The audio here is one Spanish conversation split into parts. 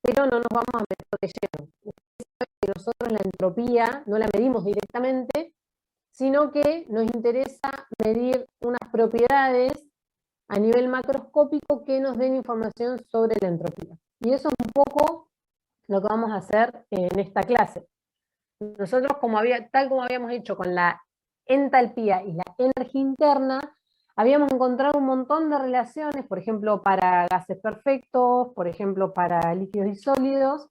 pero no nos vamos a meter de lleno. Ustedes saben que nosotros la entropía no la medimos directamente, sino que nos interesa medir unas propiedades a nivel macroscópico que nos den información sobre la entropía. Y eso es un poco lo que vamos a hacer en esta clase. Nosotros, tal como habíamos hecho con la entalpía y la energía interna, habíamos encontrado un montón de relaciones, por ejemplo, para gases perfectos, por ejemplo, para líquidos y sólidos,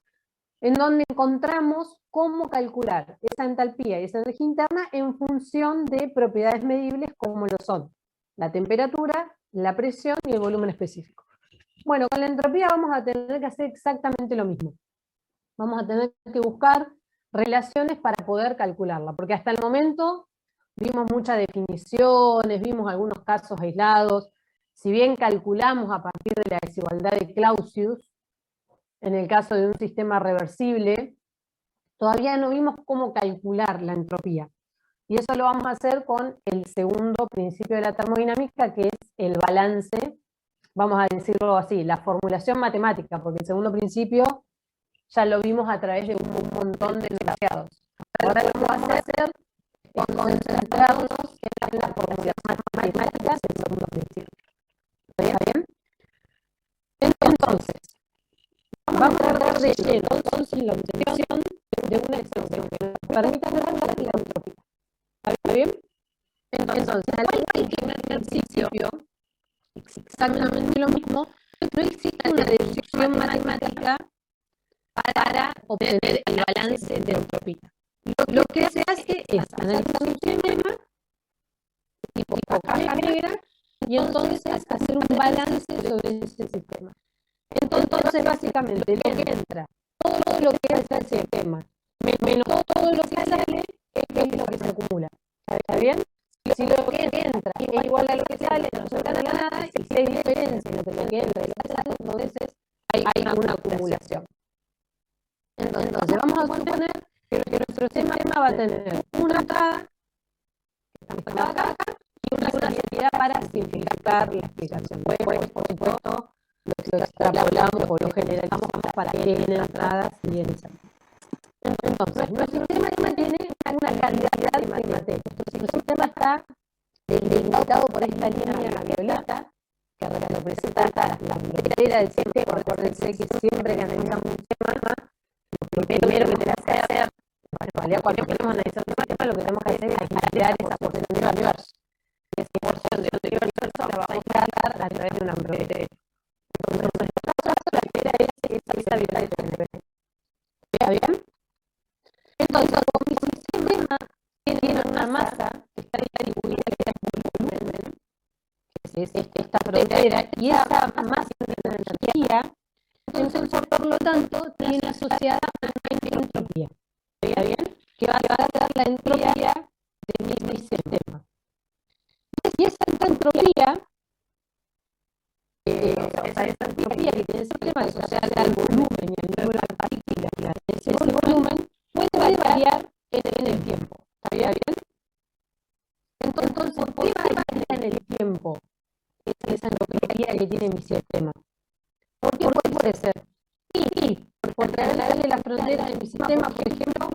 en donde encontramos cómo calcular esa entalpía y esa energía interna en función de propiedades medibles como lo son la temperatura, la presión y el volumen específico. Bueno, con la entropía vamos a tener que hacer exactamente lo mismo. Vamos a tener que buscar relaciones para poder calcularla, porque hasta el momento vimos muchas definiciones, vimos algunos casos aislados. Si bien calculamos a partir de la desigualdad de Clausius, en el caso de un sistema reversible, todavía no vimos cómo calcular la entropía. Y eso lo vamos a hacer con el segundo principio de la termodinámica, que es el balance, vamos a decirlo así, la formulación matemática, porque el segundo principio ya lo vimos a través de un montón de enunciados. Ahora lo que vamos a hacer es concentrarnos en la formulación matemática del segundo principio. ¿Está bien? Entonces, vamos a entrar de lleno entonces la obtención de una expresión que nos permita calcular la entropía. ¿Está bien? Entonces, al igual que en el principio, exactamente lo mismo, no existe una deducción matemática para obtener el balance de entropía. Lo que se hace es analizar un sistema tipo caja negra y entonces hacer un balance sobre ese sistema. Entonces básicamente lo que entra, todo lo que hace el sistema, menos todo lo que sale, es lo que se acumula. ¿Está bien? Si lo que entra es igual a lo que sale, no se gana nada, y si hay diferencia entre lo que entra y lo que sale, entonces hay una acumulación. Entonces vamos a suponer que nuestro sistema va a tener una entrada, que está en cada caja, y una salida para simplificar la explicación. Después, por supuesto, lo extrapolamos o lo generalizamos para que en entradas y en salidas. Entonces, nuestro sistema tiene una cantidad de materias. Nuestro sistema está delimitado por esta línea violeta que representa la frontera del sistema. Recuérdense que siempre que analizamos un tema, lo primero que tenemos que hacer, en realidad cuando queremos analizar un tema, lo que tenemos que hacer es aislar esa porción del universo. Y esa porción del universo la vamos a aislar a través de una amplitud. Entonces, en nuestro caso, la primera es esa violeta del universo. ¿Está bien? Entonces, como mi sistema tiene una masa que está distribuida en volumen, que es esta frontera, y esa masa tiene una energía, entonces, por lo tanto, tiene asociada una entropía. ¿Está bien? Que va a dar la entropía de mi sistema. Y esa entropía, esa entropía que tiene el sistema asociada al volumen y al número de partículas de ese volumen, puede variar en el tiempo. ¿Está bien? Entonces, ¿por qué varía en el tiempo esa entropía que tiene mi sistema? ¿Por qué puede ser? Sí, porque a través de la frontera de mi sistema, por ejemplo,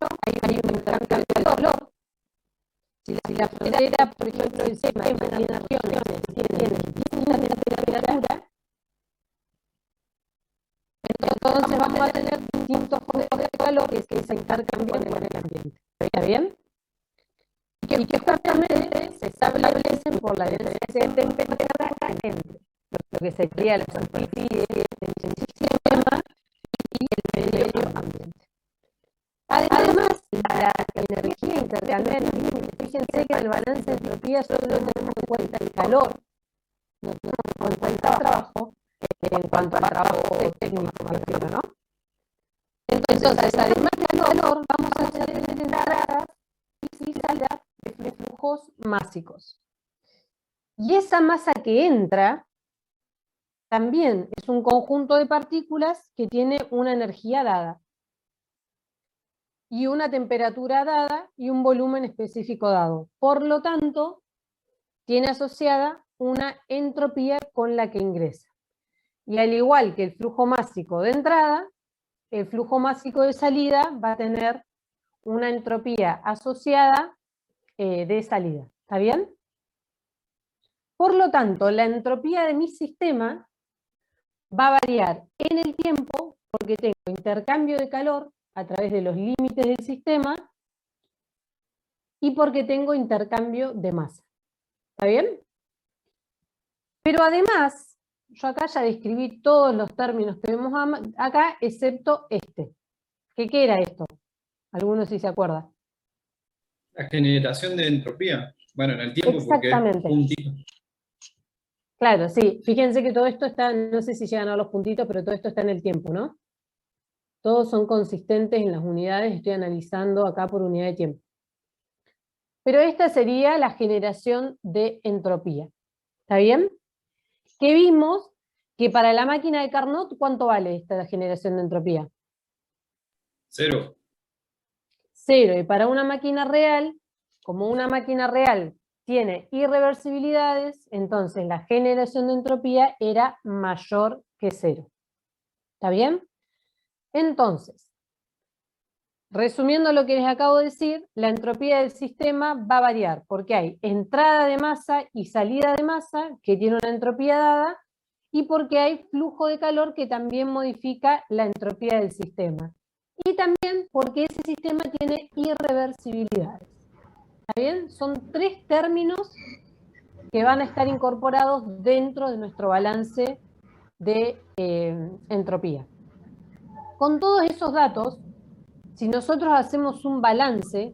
hay un intercambio de calor. Si la frontera, por ejemplo, del sistema tiene regiones que tienen distintas temperaturas, entonces vamos a tener distintos focos de calor que se intercambian con el ambiente. ¿Está bien? Y que justamente se establecen por la diferencia de temperatura entre lo que sería la superficie del sistema y el medio ambiente. Además, la energía intercambiada en el límite, fíjense que en el balance de entropía solo tenemos en cuenta el calor, no tenemos en cuenta el trabajo, en cuanto al trabajo técnico, me refiero, ¿no? Entonces, además del calor, vamos a tener entradas y salidas de flujos másicos. Y esa masa que entra también es un conjunto de partículas que tiene una energía dada, y una temperatura dada, y un volumen específico dado. Por lo tanto, tiene asociada una entropía con la que ingresa. Y al igual que el flujo másico de entrada, el flujo másico de salida va a tener una entropía asociada de salida. ¿Está bien? Por lo tanto, la entropía de mi sistema va a variar en el tiempo porque tengo intercambio de calor a través de los límites del sistema y porque tengo intercambio de masa. ¿Está bien? Pero además, yo acá ya describí todos los términos que vemos acá, excepto este. ¿Qué era esto? Algunos sí se acuerdan. La generación de entropía. Bueno, en el tiempo porque es puntito. Claro, sí. Fíjense que todo esto está, no sé si llegan a los puntitos, pero todo esto está en el tiempo, ¿no? Todos son consistentes en las unidades, estoy analizando acá por unidad de tiempo. Pero esta sería la generación de entropía. ¿Está bien? Que vimos que para la máquina de Carnot, ¿cuánto vale esta generación de entropía? 0. 0. Y para una máquina real, como una máquina real tiene irreversibilidades, entonces la generación de entropía era mayor que 0. ¿Está bien? Entonces, resumiendo lo que les acabo de decir, la entropía del sistema va a variar porque hay entrada de masa y salida de masa que tiene una entropía dada y porque hay flujo de calor que también modifica la entropía del sistema. Y también porque ese sistema tiene irreversibilidades. ¿Está bien? Son 3 términos que van a estar incorporados dentro de nuestro balance de entropía. Con todos esos datos, si nosotros hacemos un balance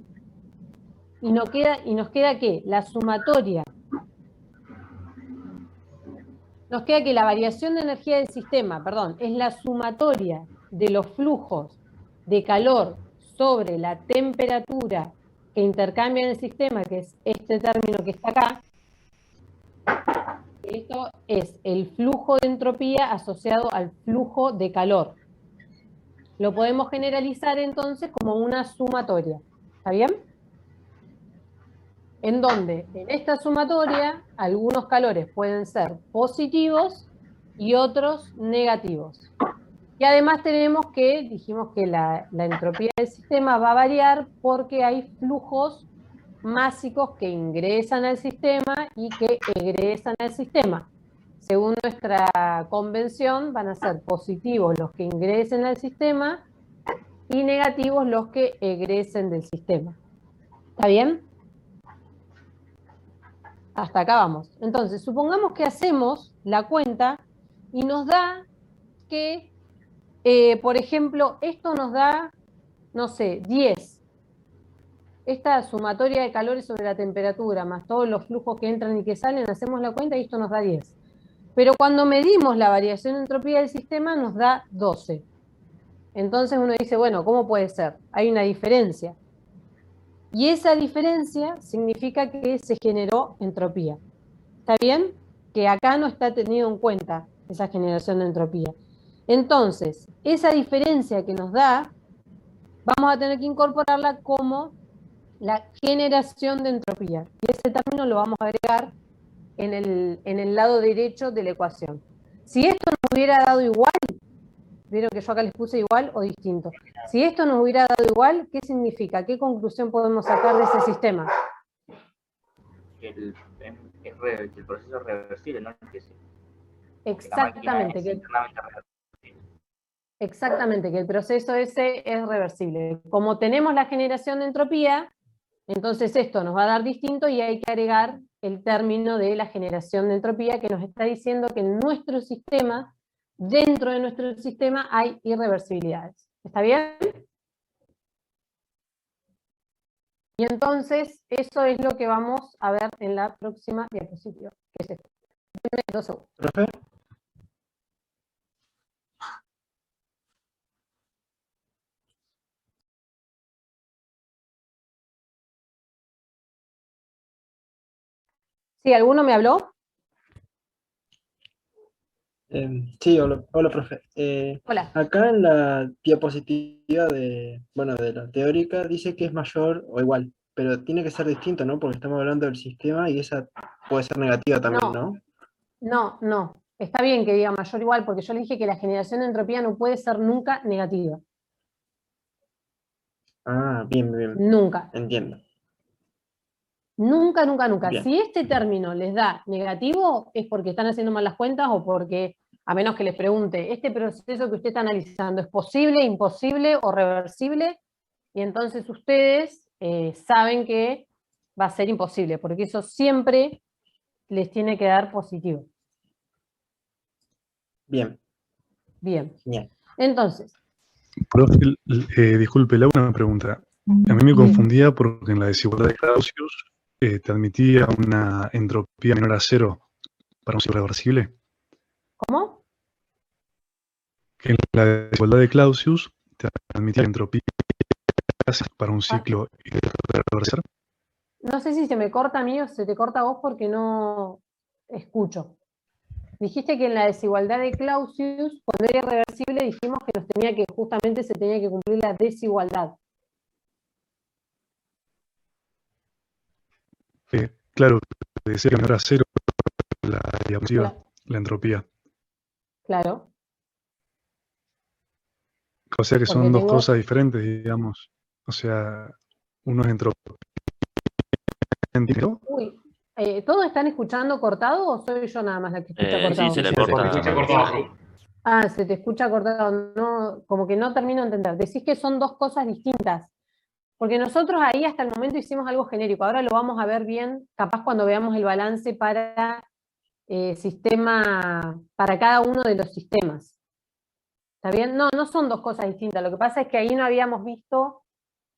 y nos queda ¿qué? La sumatoria. Nos queda que la variación de energía del sistema, perdón, es la sumatoria de los flujos de calor sobre la temperatura que intercambia en el sistema, que es este término que está acá. Esto es el flujo de entropía asociado al flujo de calor. Lo podemos generalizar entonces como una sumatoria. ¿Está bien? En donde en esta sumatoria algunos calores pueden ser positivos y otros negativos. Y además dijimos que la entropía del sistema va a variar porque hay flujos másicos que ingresan al sistema y que egresan al sistema. Según nuestra convención, van a ser positivos los que ingresen al sistema y negativos los que egresen del sistema. ¿Está bien? Hasta acá vamos. Entonces, supongamos que hacemos la cuenta y nos da que, por ejemplo, esto nos da, no sé, 10. Esta sumatoria de calores sobre la temperatura, más todos los flujos que entran y que salen, hacemos la cuenta y esto nos da 10. Pero cuando medimos la variación de entropía del sistema, nos da 12. Entonces uno dice, bueno, ¿cómo puede ser? Hay una diferencia. Y esa diferencia significa que se generó entropía. ¿Está bien? Que acá no está tenido en cuenta esa generación de entropía. Entonces, esa diferencia que nos da, vamos a tener que incorporarla como la generación de entropía. Y ese término lo vamos a agregar en el lado derecho de la ecuación. Si esto nos hubiera dado igual, vieron que yo acá les puse igual o distinto. Si esto nos hubiera dado igual, ¿qué significa? ¿Qué conclusión podemos sacar de ese sistema? Que el proceso es reversible, ¿no? Exactamente. Exactamente, que el proceso ese es reversible. Como tenemos la generación de entropía, entonces esto nos va a dar distinto y hay que agregar el término de la generación de entropía que nos está diciendo que en nuestro sistema, dentro de nuestro sistema, hay irreversibilidades. ¿Está bien? Y entonces eso es lo que vamos a ver en la próxima diapositiva, que es esto. Deme 2 segundos. ¿Profe? ¿Sí? ¿Alguno me habló? Sí, hola, profe. Hola. Acá en la diapositiva de la teórica dice que es mayor o igual, pero tiene que ser distinto, ¿no? Porque estamos hablando del sistema y esa puede ser negativa también, ¿no? No. Está bien que diga mayor o igual, porque yo le dije que la generación de entropía no puede ser nunca negativa. Ah, bien, bien, Nunca. entiendo. Nunca, nunca, nunca. Bien. Si este término les da negativo, es porque están haciendo mal las cuentas o porque, a menos que les pregunte, ¿este proceso que usted está analizando es posible, imposible o reversible? Y entonces ustedes saben que va a ser imposible, porque eso siempre les tiene que dar positivo. Bien, Bien. genial. Entonces, Profe, disculpe, le hago una pregunta. A mí me confundía porque en la desigualdad de Clausius te admitía una entropía menor a cero para un ciclo reversible. ¿cómo? Que en la desigualdad de Clausius te admitía entropía para un ciclo irreversible. No sé si se me corta a mí o se te corta a vos porque no escucho. Dijiste que en la desigualdad de Clausius, cuando era irreversible, dijimos que justamente se tenía que cumplir la desigualdad. Claro, te decía que menor a cero la diapositiva, Cla- la entropía. Claro, O sea que porque son dos tengo... cosas diferentes, digamos. O sea, uno es entropía. ¿Entiendo? Uy, ¿todos están escuchando cortado o soy yo nada más la que escucha Sí, cortado? se le Se corta. escucha cortado. Ah, se te escucha cortado, no, como que no termino de entender. Decís que son dos cosas distintas, porque nosotros ahí hasta el momento hicimos algo genérico, ahora lo vamos a ver bien, capaz cuando veamos el balance para sistema, para cada uno de los sistemas. ¿Está bien? No, no son dos cosas distintas, lo que pasa es que ahí no habíamos visto,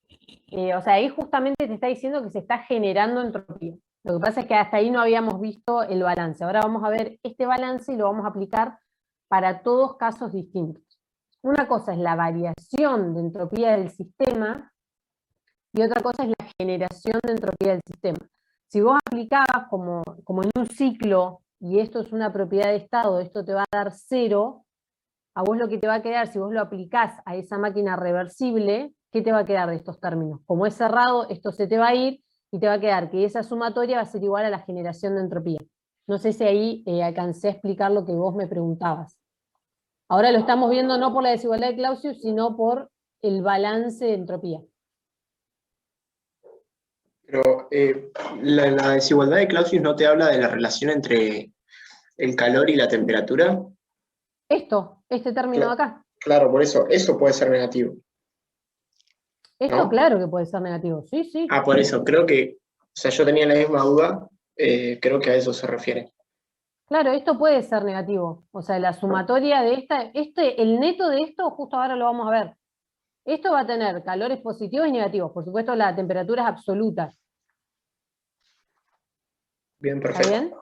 o sea, ahí justamente te está diciendo que se está generando entropía. Lo que pasa es que hasta ahí no habíamos visto el balance. Ahora vamos a ver este balance y lo vamos a aplicar para todos casos distintos. Una cosa es la variación de entropía del sistema y otra cosa es la generación de entropía del sistema. Si vos aplicabas como en un ciclo, y esto es una propiedad de estado, esto te va a dar 0, a vos lo que te va a quedar, si vos lo aplicás a esa máquina reversible, ¿qué te va a quedar de estos términos? Como es cerrado, esto se te va a ir y te va a quedar que esa sumatoria va a ser igual a la generación de entropía. No sé si ahí alcancé a explicar lo que vos me preguntabas. Ahora lo estamos viendo no por la desigualdad de Clausius, sino por el balance de entropía. Pero la desigualdad de Clausius no te habla de la relación entre el calor y la temperatura. Este término de acá. Claro, por eso puede ser negativo. Esto ¿No? claro que puede ser negativo, sí, sí. Ah, por eso, creo que, o sea, yo tenía la misma duda, creo que a eso se refiere. Claro, esto puede ser negativo. O sea, la sumatoria de el neto de esto, justo ahora lo vamos a ver. Esto va a tener calores positivos y negativos. Por supuesto, la temperatura es absoluta. Bien, ¿Está perfecto. bien?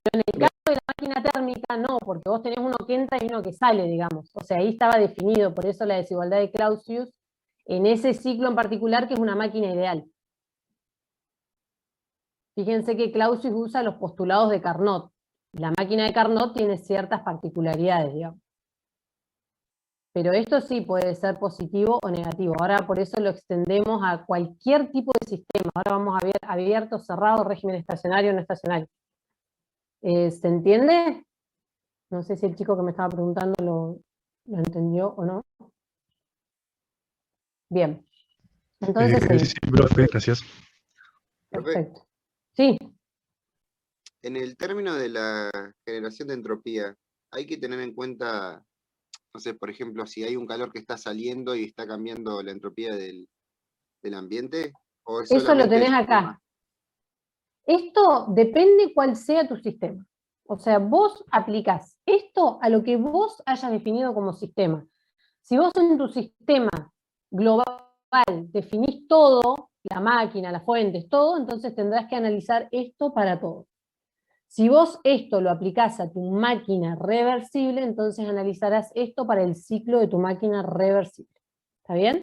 Pero en el caso de la máquina térmica, no, porque vos tenés uno que entra y uno que sale, digamos. O sea, ahí estaba definido, por eso la desigualdad de Clausius, en ese ciclo en particular, que es una máquina ideal. Fíjense que Clausius usa los postulados de Carnot. La máquina de Carnot tiene ciertas particularidades, digamos. Pero esto sí puede ser positivo o negativo. Ahora por eso lo extendemos a cualquier tipo de sistema. Ahora vamos a ver abierto, cerrado, régimen estacionario, no estacionario. ¿Se entiende? No sé si el chico que me estaba preguntando lo entendió o no. Bien. Entonces, Sí, profe, gracias. Profe, perfecto. Sí, en el término de la generación de entropía, hay que tener en cuenta, no sé, por ejemplo, si hay un calor que está saliendo y está cambiando la entropía del ambiente, o es eso lo solamente el tenés acá. sistema. Esto depende cuál sea tu sistema. O sea, vos aplicás esto a lo que vos hayas definido como sistema. Si vos en tu sistema global definís todo, la máquina, las fuentes, todo, entonces tendrás que analizar esto para todo. Si vos esto lo aplicás a tu máquina reversible, entonces analizarás esto para el ciclo de tu máquina reversible. ¿Está bien?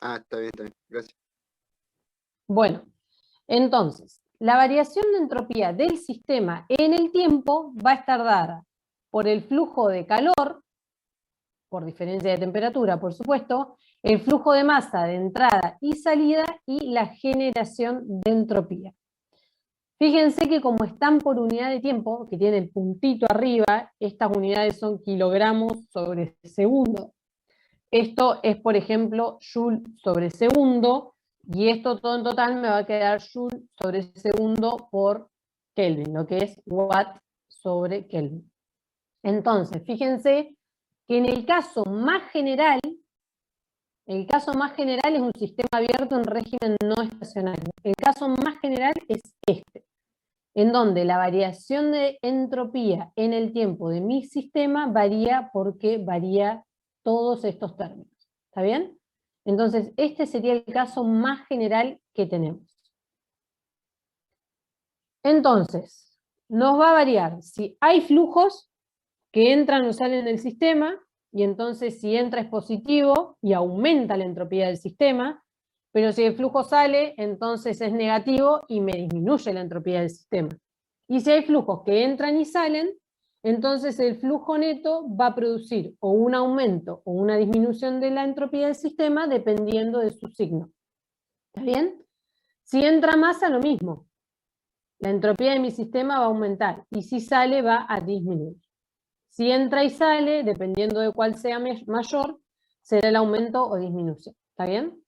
Ah, está bien, gracias. Bueno, entonces, la variación de entropía del sistema en el tiempo va a estar dada por el flujo de calor, por diferencia de temperatura, por supuesto, el flujo de masa de entrada y salida y la generación de entropía. Fíjense que como están por unidad de tiempo, que tiene el puntito arriba, estas unidades son kilogramos sobre segundo. Esto es, por ejemplo, Joule sobre segundo, y esto todo en total me va a quedar Joule sobre segundo por Kelvin, lo que es Watt sobre Kelvin. Entonces, fíjense que en el caso más general es un sistema abierto en régimen no estacionario. El caso más general es este, en donde la variación de entropía en el tiempo de mi sistema varía porque varía todos estos términos. ¿Está bien? Entonces, este sería el caso más general que tenemos. Entonces, nos va a variar si hay flujos que entran o salen del sistema, y entonces si entra es positivo y aumenta la entropía del sistema, pero si el flujo sale, entonces es negativo y me disminuye la entropía del sistema. Y si hay flujos que entran y salen, entonces el flujo neto va a producir o un aumento o una disminución de la entropía del sistema dependiendo de su signo. ¿Está bien? Si entra masa, lo mismo. La entropía de mi sistema va a aumentar y si sale va a disminuir. Si entra y sale, dependiendo de cuál sea mayor, será el aumento o disminución. ¿Está bien?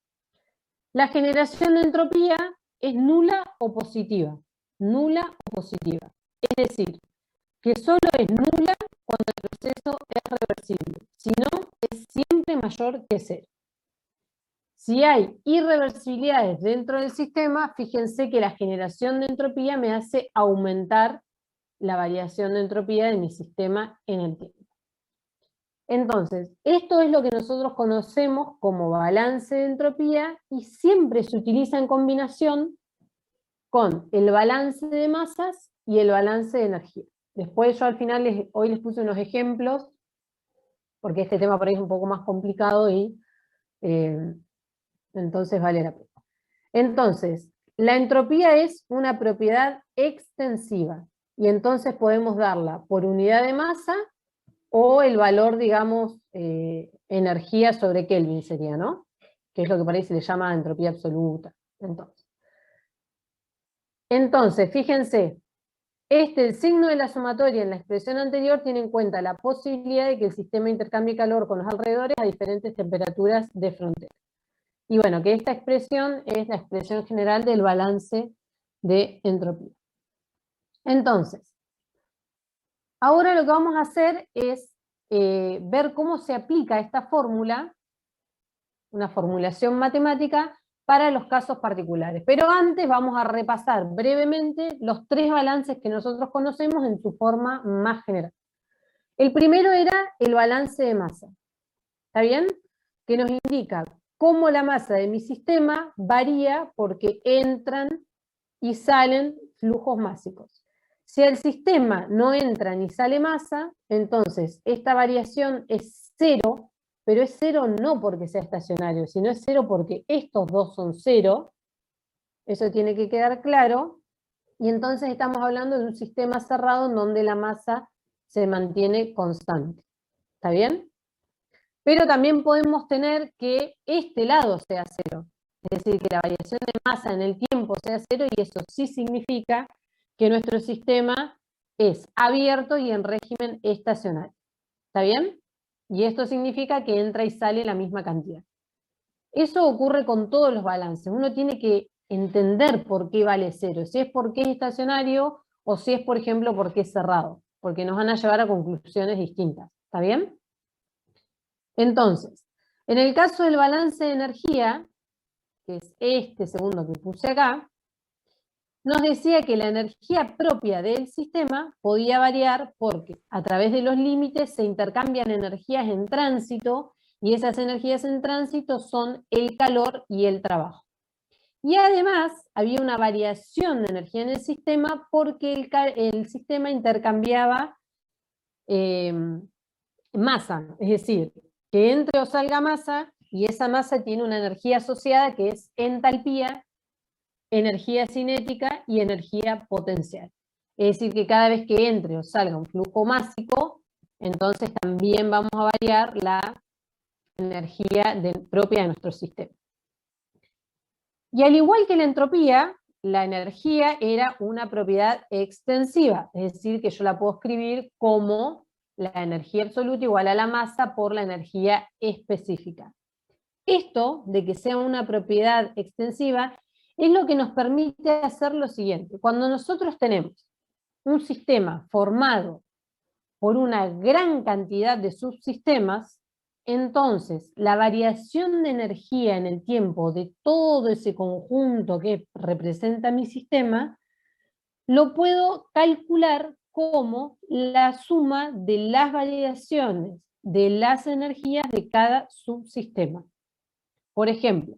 La generación de entropía es nula o positiva. Nula o positiva. Es decir, que solo es nula cuando el proceso es reversible. Si no, es siempre mayor que cero. Si hay irreversibilidades dentro del sistema, fíjense que la generación de entropía me hace aumentar la variación de entropía de mi sistema en el tiempo. Entonces, esto es lo que nosotros conocemos como balance de entropía y siempre se utiliza en combinación con el balance de masas y el balance de energía. Después yo al final hoy les puse unos ejemplos, porque este tema por ahí es un poco más complicado y entonces vale la pena. Entonces, la entropía es una propiedad extensiva y entonces podemos darla por unidad de masa o el valor, digamos, energía sobre Kelvin sería, ¿no? Que es lo que por ahí se le llama entropía absoluta. Entonces, fíjense, el signo de la sumatoria en la expresión anterior tiene en cuenta la posibilidad de que el sistema intercambie calor con los alrededores a diferentes temperaturas de frontera. Y bueno, que esta expresión es la expresión general del balance de entropía. Entonces, ahora lo que vamos a hacer es ver cómo se aplica esta fórmula, una formulación matemática, para los casos particulares. Pero antes vamos a repasar brevemente los tres balances que nosotros conocemos en su forma más general. El primero era el balance de masa. ¿Está bien? Que nos indica cómo la masa de mi sistema varía porque entran y salen flujos másicos. Si al sistema no entra ni sale masa, entonces esta variación es cero, pero es cero no porque sea estacionario, sino es cero porque estos dos son cero, eso tiene que quedar claro, y entonces estamos hablando de un sistema cerrado en donde la masa se mantiene constante. ¿Está bien? Pero también podemos tener que este lado sea cero, es decir, que la variación de masa en el tiempo sea cero, y eso sí significa que nuestro sistema es abierto y en régimen estacionario. ¿Está bien? Y esto significa que entra y sale la misma cantidad. Eso ocurre con todos los balances. Uno tiene que entender por qué vale cero, si es porque es estacionario o si es, por ejemplo, porque es cerrado, porque nos van a llevar a conclusiones distintas. ¿Está bien? Entonces, en el caso del balance de energía, que es este segundo que puse acá, nos decía que la energía propia del sistema podía variar porque a través de los límites se intercambian energías en tránsito, y esas energías en tránsito son el calor y el trabajo. Y además había una variación de energía en el sistema porque el sistema intercambiaba masa, es decir, que entre o salga masa, y esa masa tiene una energía asociada que es entalpía, energía cinética y energía potencial. Es decir, que cada vez que entre o salga un flujo másico, entonces también vamos a variar la energía propia de nuestro sistema. Y al igual que la entropía, la energía era una propiedad extensiva, es decir, que yo la puedo escribir como la energía absoluta igual a la masa por la energía específica. Esto, de que sea una propiedad extensiva, es lo que nos permite hacer lo siguiente. Cuando nosotros tenemos un sistema formado por una gran cantidad de subsistemas, entonces la variación de energía en el tiempo de todo ese conjunto que representa mi sistema, lo puedo calcular como la suma de las variaciones de las energías de cada subsistema. Por ejemplo,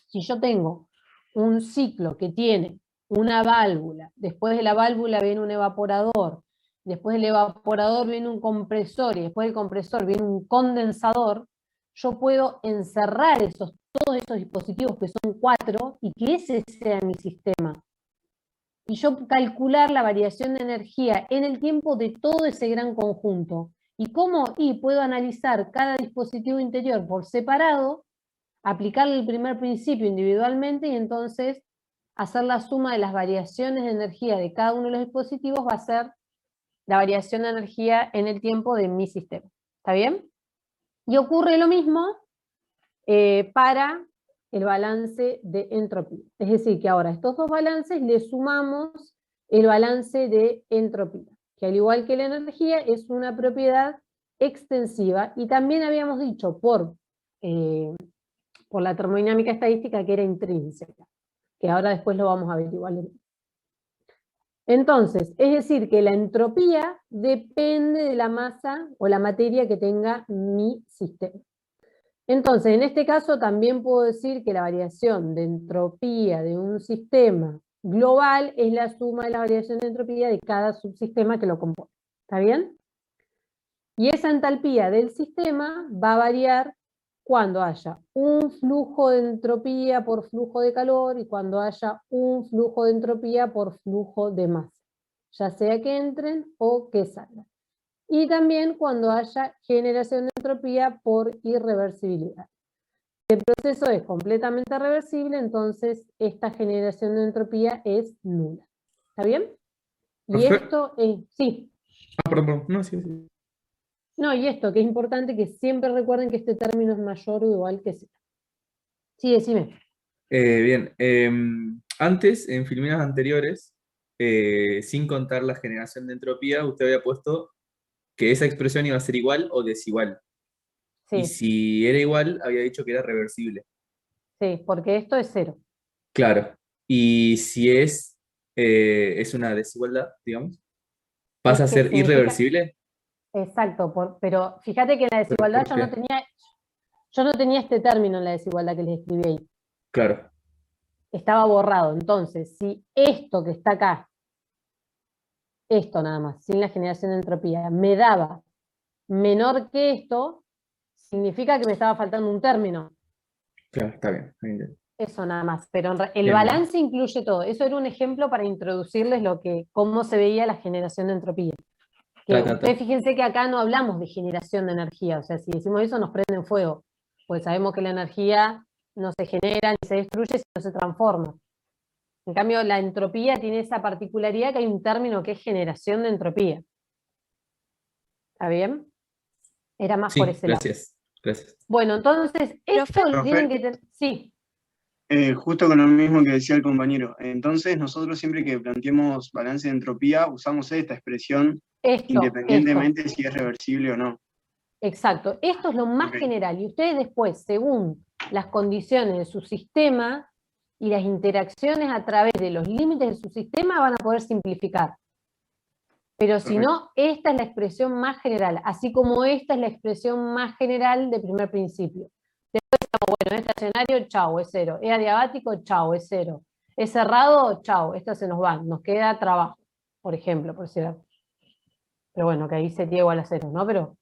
si yo tengo un ciclo que tiene una válvula, después de la válvula viene un evaporador, después del evaporador viene un compresor y después del compresor viene un condensador, yo puedo encerrar todos esos dispositivos que son 4 y que ese sea mi sistema. Y yo calcular la variación de energía en el tiempo de todo ese gran conjunto. ¿Y cómo? Y puedo analizar cada dispositivo interior por separado, aplicarle el primer principio individualmente y entonces hacer la suma de las variaciones de energía de cada uno de los dispositivos va a ser la variación de energía en el tiempo de mi sistema. ¿Está bien? Y ocurre lo mismo para el balance de entropía. Es decir, que ahora a estos dos balances le sumamos el balance de entropía, que al igual que la energía es una propiedad extensiva, y también habíamos dicho por la termodinámica estadística que era intrínseca, que ahora después lo vamos a ver igual. Entonces, es decir, que la entropía depende de la masa o la materia que tenga mi sistema. Entonces, en este caso también puedo decir que la variación de entropía de un sistema global es la suma de la variación de entropía de cada subsistema que lo compone. ¿Está bien? Y esa entalpía del sistema va a variar cuando haya un flujo de entropía por flujo de calor y cuando haya un flujo de entropía por flujo de masa, ya sea que entren o que salgan. Y también cuando haya generación de entropía por irreversibilidad. Si el proceso es completamente reversible, entonces esta generación de entropía es nula. ¿Está bien? Y Perfecto. esto es, sí. Perdón. No, sí, sí. No, y esto, que es importante que siempre recuerden que este término es mayor o igual que Z. Sí, decime. Bien. Antes, en filminas anteriores, sin contar la generación de entropía, usted había puesto que esa expresión iba a ser igual o desigual. Y Sí, si era igual, había dicho que era reversible. sí, porque esto es 0. Claro. Y si es una desigualdad, digamos, pasa a Es que ser significa, irreversible. exacto, pero fíjate que en la desigualdad ¿Por qué? yo no tenía este término en la desigualdad que les escribí ahí. Claro. Estaba borrado. Entonces, si esto que está acá, esto nada más, sin la generación de entropía, me daba menor que esto, significa que me estaba faltando un término. Claro, está bien. Bien. Eso nada más. Pero el Bien. balance incluye todo. Eso era un ejemplo para introducirles cómo se veía la generación de entropía. Que ustedes fíjense que acá no hablamos de generación de energía. O sea, si decimos eso nos prenden fuego. Pues sabemos que la energía no se genera ni se destruye, sino se transforma. En cambio, la entropía tiene esa particularidad que hay un término que es generación de entropía. ¿Está bien? Era más por ese lado. Gracias. Bueno, entonces, esto lo tienen que tener... Sí. Justo con lo mismo que decía el compañero. Entonces, nosotros siempre que planteemos balance de entropía, usamos esta expresión independientemente si es reversible o no. Exacto. Esto es lo más general. Y ustedes después, según las condiciones de su sistema y las interacciones a través de los límites de su sistema, van a poder simplificar. Pero si no, esta es la expresión más general, así como esta es la expresión más general de primer principio. Después decimos, bueno, en este escenario, chau, es 0. Es adiabático, chau, es 0. Es cerrado, chau, estas se nos van. Nos queda trabajo, por ejemplo, por decir algo. Pero bueno, que ahí sería igual a 0, ¿no? Pero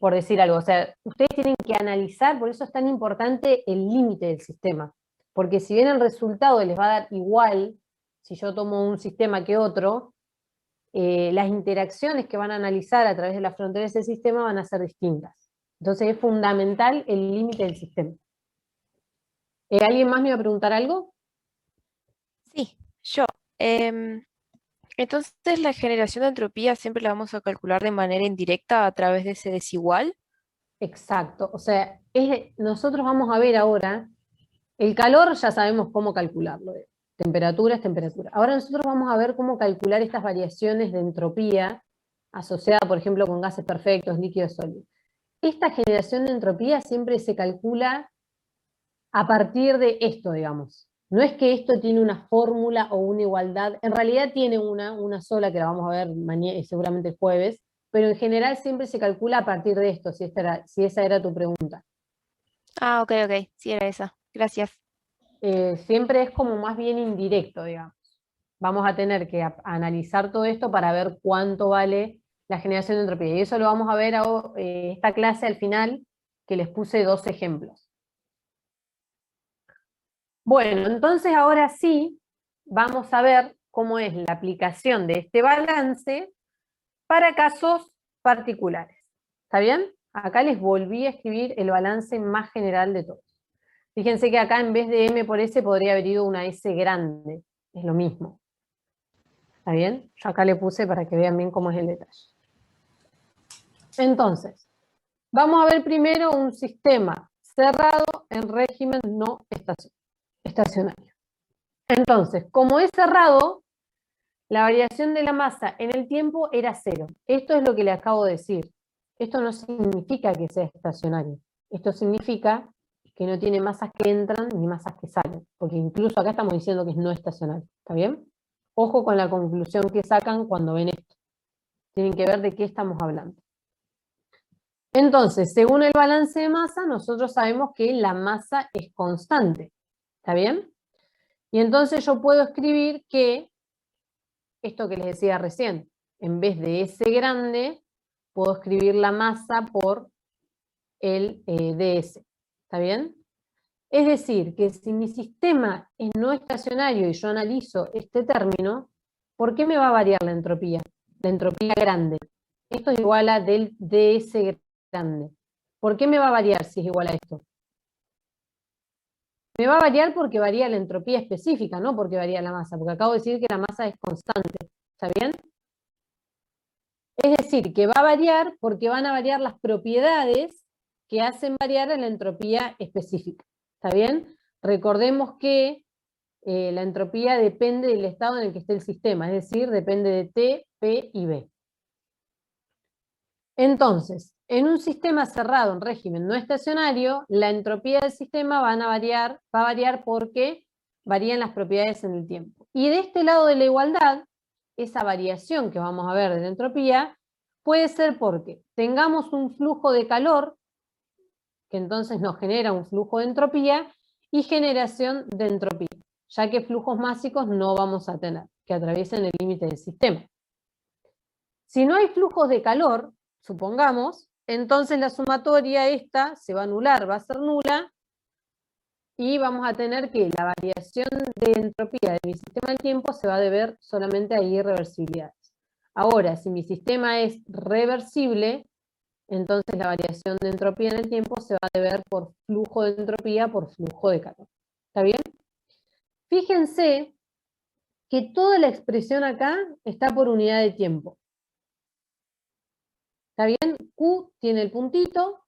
por decir algo, o sea, ustedes tienen que analizar, por eso es tan importante el límite del sistema. Porque si bien el resultado les va a dar igual, si yo tomo un sistema que otro, las interacciones que van a analizar a través de la frontera de ese sistema van a ser distintas. Entonces es fundamental el límite del sistema. ¿Alguien más me iba a preguntar algo? Sí, yo. Entonces, la generación de entropía siempre la vamos a calcular de manera indirecta a través de ese desigual. Exacto. O sea, nosotros vamos a ver ahora, el calor ya sabemos cómo calcularlo. Temperatura es temperatura. Ahora nosotros vamos a ver cómo calcular estas variaciones de entropía asociada, por ejemplo, con gases perfectos, líquidos sólidos. Esta generación de entropía siempre se calcula a partir de esto, digamos. No es que esto tiene una fórmula o una igualdad, en realidad tiene una sola que la vamos a ver seguramente el jueves, pero en general siempre se calcula a partir de esto, si esa era tu pregunta. Ah, ok, sí era esa. Gracias. Siempre es como más bien indirecto, digamos. Vamos a tener que analizar todo esto para ver cuánto vale la generación de entropía. Y eso lo vamos a ver esta clase al final, que les puse 2 ejemplos. Bueno, entonces ahora sí, vamos a ver cómo es la aplicación de este balance para casos particulares. ¿Está bien? Acá les volví a escribir el balance más general de todos. Fíjense que acá en vez de M por S podría haber ido una S grande. Es lo mismo. ¿Está bien? Yo acá le puse para que vean bien cómo es el detalle. Entonces, vamos a ver primero un sistema cerrado en régimen no estacionario. Entonces, como es cerrado, la variación de la masa en el tiempo era 0. Esto es lo que le acabo de decir. Esto no significa que sea estacionario. Esto significa que no tiene masas que entran ni masas que salen. Porque incluso acá estamos diciendo que es no estacionario. ¿Está bien? Ojo con la conclusión que sacan cuando ven esto. Tienen que ver de qué estamos hablando. Entonces, según el balance de masa, nosotros sabemos que la masa es constante. ¿Está bien? Y entonces yo puedo escribir que, esto que les decía recién, en vez de S grande, puedo escribir la masa por el ds. ¿Está bien? Es decir, que si mi sistema es no estacionario y yo analizo este término, ¿por qué me va a variar la entropía? La entropía grande. Esto es igual a del ds grande. ¿Por qué me va a variar si es igual a esto? Me va a variar porque varía la entropía específica, no porque varía la masa, porque acabo de decir que la masa es constante. ¿Está bien? Es decir, que va a variar porque van a variar las propiedades que hacen variar a la entropía específica. ¿Está bien? Recordemos que la entropía depende del estado en el que esté el sistema, es decir, depende de T, P y B. Entonces, en un sistema cerrado en régimen no estacionario, la entropía del sistema va a variar porque varían las propiedades en el tiempo. Y de este lado de la igualdad, esa variación que vamos a ver de la entropía puede ser porque tengamos un flujo de calor, que entonces nos genera un flujo de entropía, y generación de entropía, ya que flujos másicos no vamos a tener, que atraviesen el límite del sistema. Si no hay flujos de calor, supongamos, entonces la sumatoria esta se va a anular, va a ser nula, y vamos a tener que la variación de entropía de mi sistema del tiempo se va a deber solamente a irreversibilidades. Ahora, si mi sistema es reversible, entonces la variación de entropía en el tiempo se va a deber por flujo de entropía por flujo de calor. ¿Está bien? Fíjense que toda la expresión acá está por unidad de tiempo. ¿Está bien? Q tiene el puntito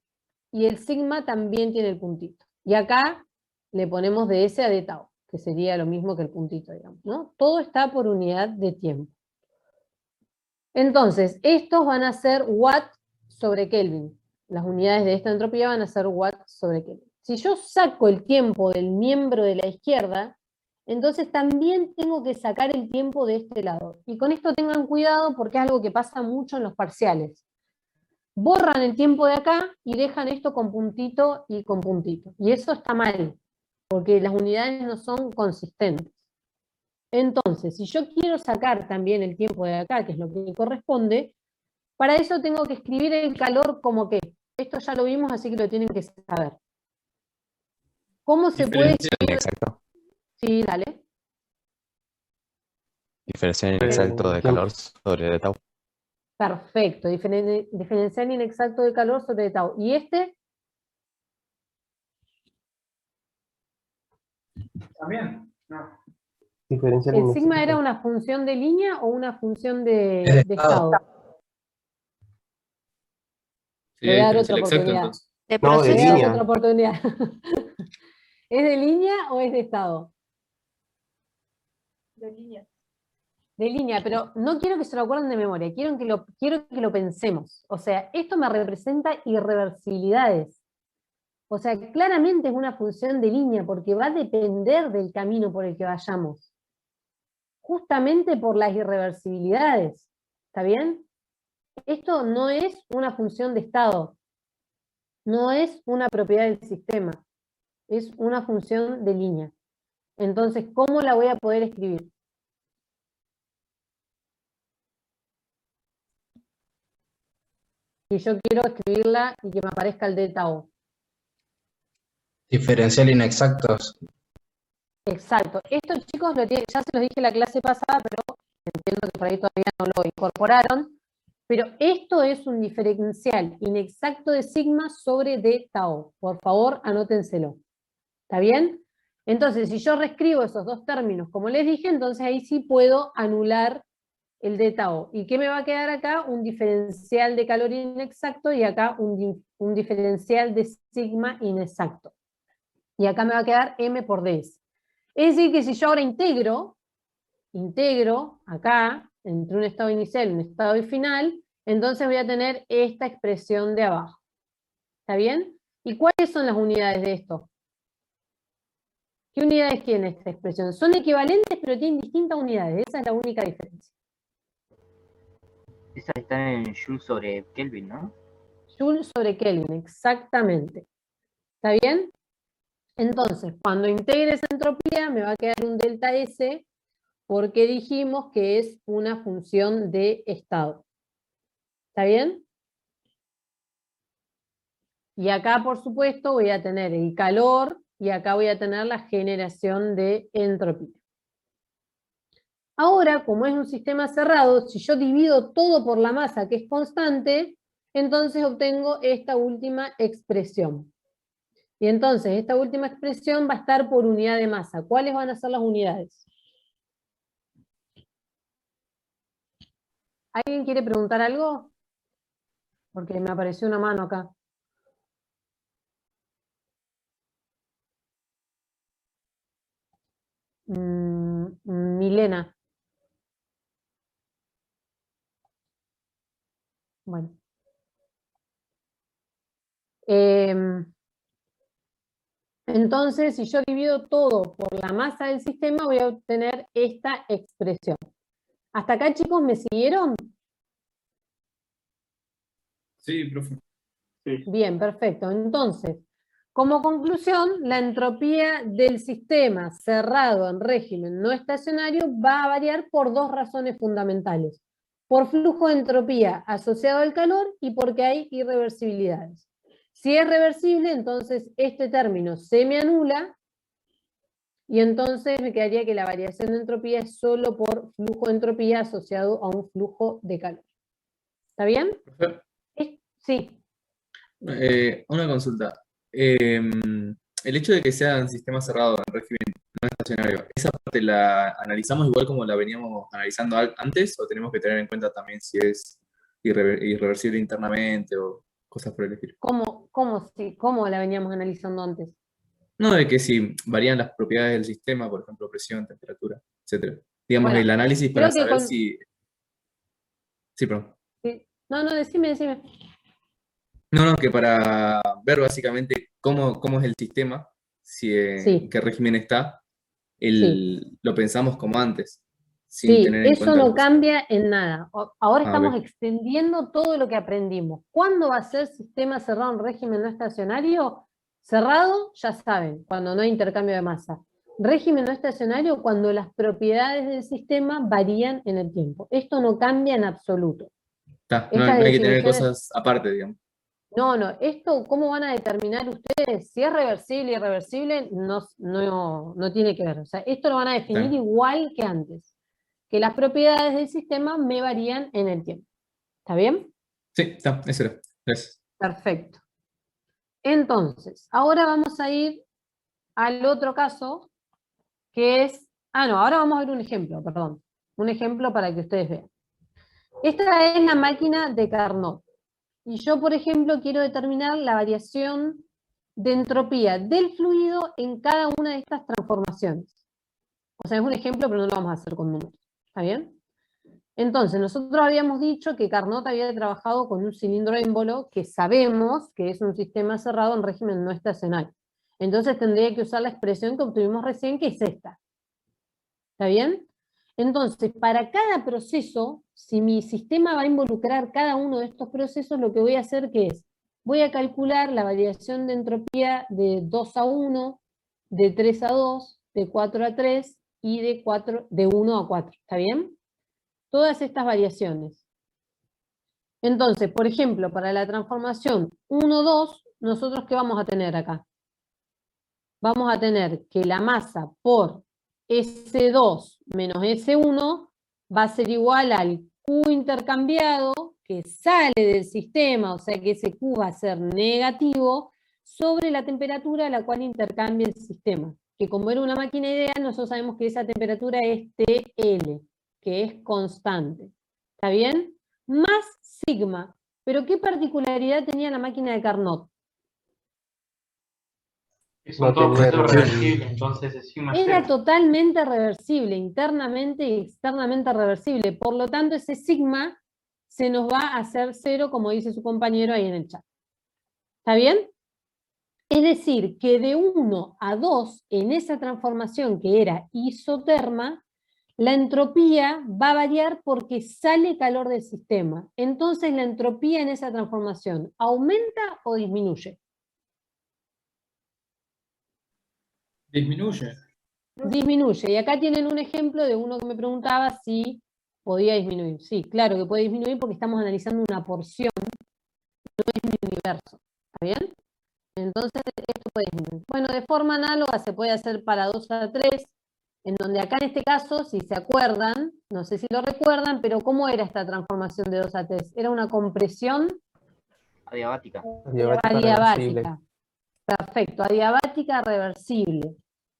y el sigma también tiene el puntito. Y acá le ponemos de S a de tau, que sería lo mismo que el puntito, digamos, ¿no? Todo está por unidad de tiempo. Entonces, estos van a ser watt sobre Kelvin. Las unidades de esta entropía van a ser watt sobre Kelvin. Si yo saco el tiempo del miembro de la izquierda, entonces también tengo que sacar el tiempo de este lado. Y con esto tengan cuidado porque es algo que pasa mucho en los parciales. Borran el tiempo de acá y dejan esto con puntito y con puntito. Y eso está mal, porque las unidades no son consistentes. Entonces, si yo quiero sacar también el tiempo de acá, que es lo que corresponde, para eso tengo que escribir el calor como que. Esto ya lo vimos, así que lo tienen que saber. ¿Cómo se puede escribir? Inexacto. Sí, dale. Diferencial inexacto de calor sobre de tau. Perfecto, diferencial inexacto de calor sobre tau. ¿Y este? También. No. Diferencial ¿El sigma era inexacto. una función de línea o una función Es de de estado. estado? Le voy a dar otra Diferencial exacto, oportunidad. entonces. De No, de Le voy a dar línea. otra oportunidad. ¿Es de línea o es de estado? De línea. De línea, pero no quiero que se lo acuerden de memoria, quiero que lo pensemos. O sea, esto me representa irreversibilidades. O sea, claramente es una función de línea porque va a depender del camino por el que vayamos. Justamente por las irreversibilidades. ¿Está bien? Esto no es una función de estado. No es una propiedad del sistema. Es una función de línea. Entonces, ¿cómo la voy a poder escribir? Si yo quiero escribirla y que me aparezca el delta O. Diferencial inexactos. Exacto. Esto, chicos, ya se los dije la clase pasada, pero entiendo que por ahí todavía no lo incorporaron. Pero esto es un diferencial inexacto de sigma sobre delta O. Por favor, anótenselo. ¿Está bien? Entonces, si yo reescribo esos dos términos, como les dije, entonces ahí sí puedo anular el delta O. ¿Y qué me va a quedar acá? Un diferencial de calor inexacto y acá un diferencial de sigma inexacto. Y acá me va a quedar M por ds. Es decir, que si yo ahora integro acá, entre un estado inicial y un estado final, entonces voy a tener esta expresión de abajo. ¿Está bien? ¿Y cuáles son las unidades de esto? ¿Qué unidades tiene esta expresión? Son equivalentes, pero tienen distintas unidades. Esa es la única diferencia. Esas están en Joule sobre Kelvin, ¿no? Joule sobre Kelvin, exactamente. ¿Está bien? Entonces, cuando integre esa entropía, me va a quedar un delta S, porque dijimos que es una función de estado. ¿Está bien? Y acá, por supuesto, voy a tener el calor, y acá voy a tener la generación de entropía. Ahora, como es un sistema cerrado, si yo divido todo por la masa, que es constante, entonces obtengo esta última expresión. Y entonces esta última expresión va a estar por unidad de masa. ¿Cuáles van a ser las unidades? ¿Alguien quiere preguntar algo? Porque me apareció una mano acá. Milena. Bueno. Entonces, si yo divido todo por la masa del sistema, voy a obtener esta expresión. ¿Hasta acá, chicos, me siguieron? Sí, profe. Bien, perfecto. Entonces, como conclusión, la entropía del sistema cerrado en régimen no estacionario va a variar por dos razones fundamentales. Por flujo de entropía asociado al calor y porque hay irreversibilidades. Si es reversible, entonces este término se me anula y entonces me quedaría que la variación de entropía es solo por flujo de entropía asociado a un flujo de calor. ¿Está bien? Sí. Una consulta. El hecho de que sea un sistema cerrado en régimen no estacionario, ¿esa parte la analizamos igual como la veníamos analizando antes o tenemos que tener en cuenta también si es irreversible internamente o cosas por el estilo? ¿Cómo la veníamos analizando antes? No, de que si varían las propiedades del sistema, por ejemplo, presión, temperatura, etc. Digamos, Bueno, el análisis creo para que saber si... Sí, perdón. No, decime. No, que para ver básicamente cómo es el sistema, si, en qué régimen está, lo pensamos como antes, sin Sí, tener en eso cuenta no las... cambia en nada. Ahora estamos ok. extendiendo todo lo que aprendimos. ¿Cuándo va a ser sistema cerrado en régimen no estacionario? Cerrado, ya saben, cuando no hay intercambio de masa. Régimen no estacionario, cuando las propiedades del sistema varían en el tiempo. Esto no cambia en absoluto. No Estas hay que tener definiciones... cosas aparte, digamos. No, esto, ¿cómo van a determinar ustedes si es reversible o irreversible? No tiene que ver. O sea, esto lo van a definir igual que antes. Que las propiedades del sistema me varían en el tiempo. ¿Está bien? Sí, eso era. Gracias. Perfecto. Entonces, ahora vamos a ir al otro caso, que es no, ahora vamos a ver un ejemplo, perdón. Un ejemplo para que ustedes vean. Esta es la máquina de Carnot. Y yo, por ejemplo, quiero determinar la variación de entropía del fluido en cada una de estas transformaciones. O sea, es un ejemplo, pero no lo vamos a hacer con números. ¿Está bien? Entonces, nosotros habíamos dicho que Carnot había trabajado con un cilindro émbolo que sabemos que es un sistema cerrado en régimen no estacionario. Entonces tendría que usar la expresión que obtuvimos recién, que es esta. ¿Está bien? Entonces, para cada proceso, si mi sistema va a involucrar cada uno de estos procesos, lo que voy a hacer que es, voy a calcular la variación de entropía de 2 a 1, de 3 a 2, de 4 a 3 y de 1 a 4. ¿Está bien? Todas estas variaciones. Entonces, por ejemplo, para la transformación 1-2, ¿nosotros qué vamos a tener acá? Vamos a tener que la masa por S2 menos S1 va a ser igual al Q intercambiado, que sale del sistema, o sea que ese Q va a ser negativo, sobre la temperatura a la cual intercambia el sistema. Que como era una máquina ideal, nosotros sabemos que esa temperatura es TL, que es constante. ¿Está bien? Más sigma. ¿Pero qué particularidad tenía la máquina de Carnot? Son todos procesos reversibles, entonces es sigma Era cero. totalmente reversible, internamente y externamente reversible. Por lo tanto, ese sigma se nos va a hacer cero, como dice su compañero ahí en el chat. ¿Está bien? Es decir, que de 1 a 2, en esa transformación que era isoterma, la entropía va a variar porque sale calor del sistema. Entonces, la entropía en esa transformación, ¿aumenta o disminuye? Disminuye. Disminuye. Y acá tienen un ejemplo de uno que me preguntaba si podía disminuir. Sí, claro que puede disminuir porque estamos analizando una porción, no es mi universo. ¿Está bien? Entonces, esto puede disminuir. Bueno, de forma análoga se puede hacer para 2 a 3, en donde acá en este caso, si se acuerdan, no sé si lo recuerdan, pero ¿cómo era esta transformación de 2 a 3? Era una compresión Adiabática. adiabática. Perfecto, adiabática reversible.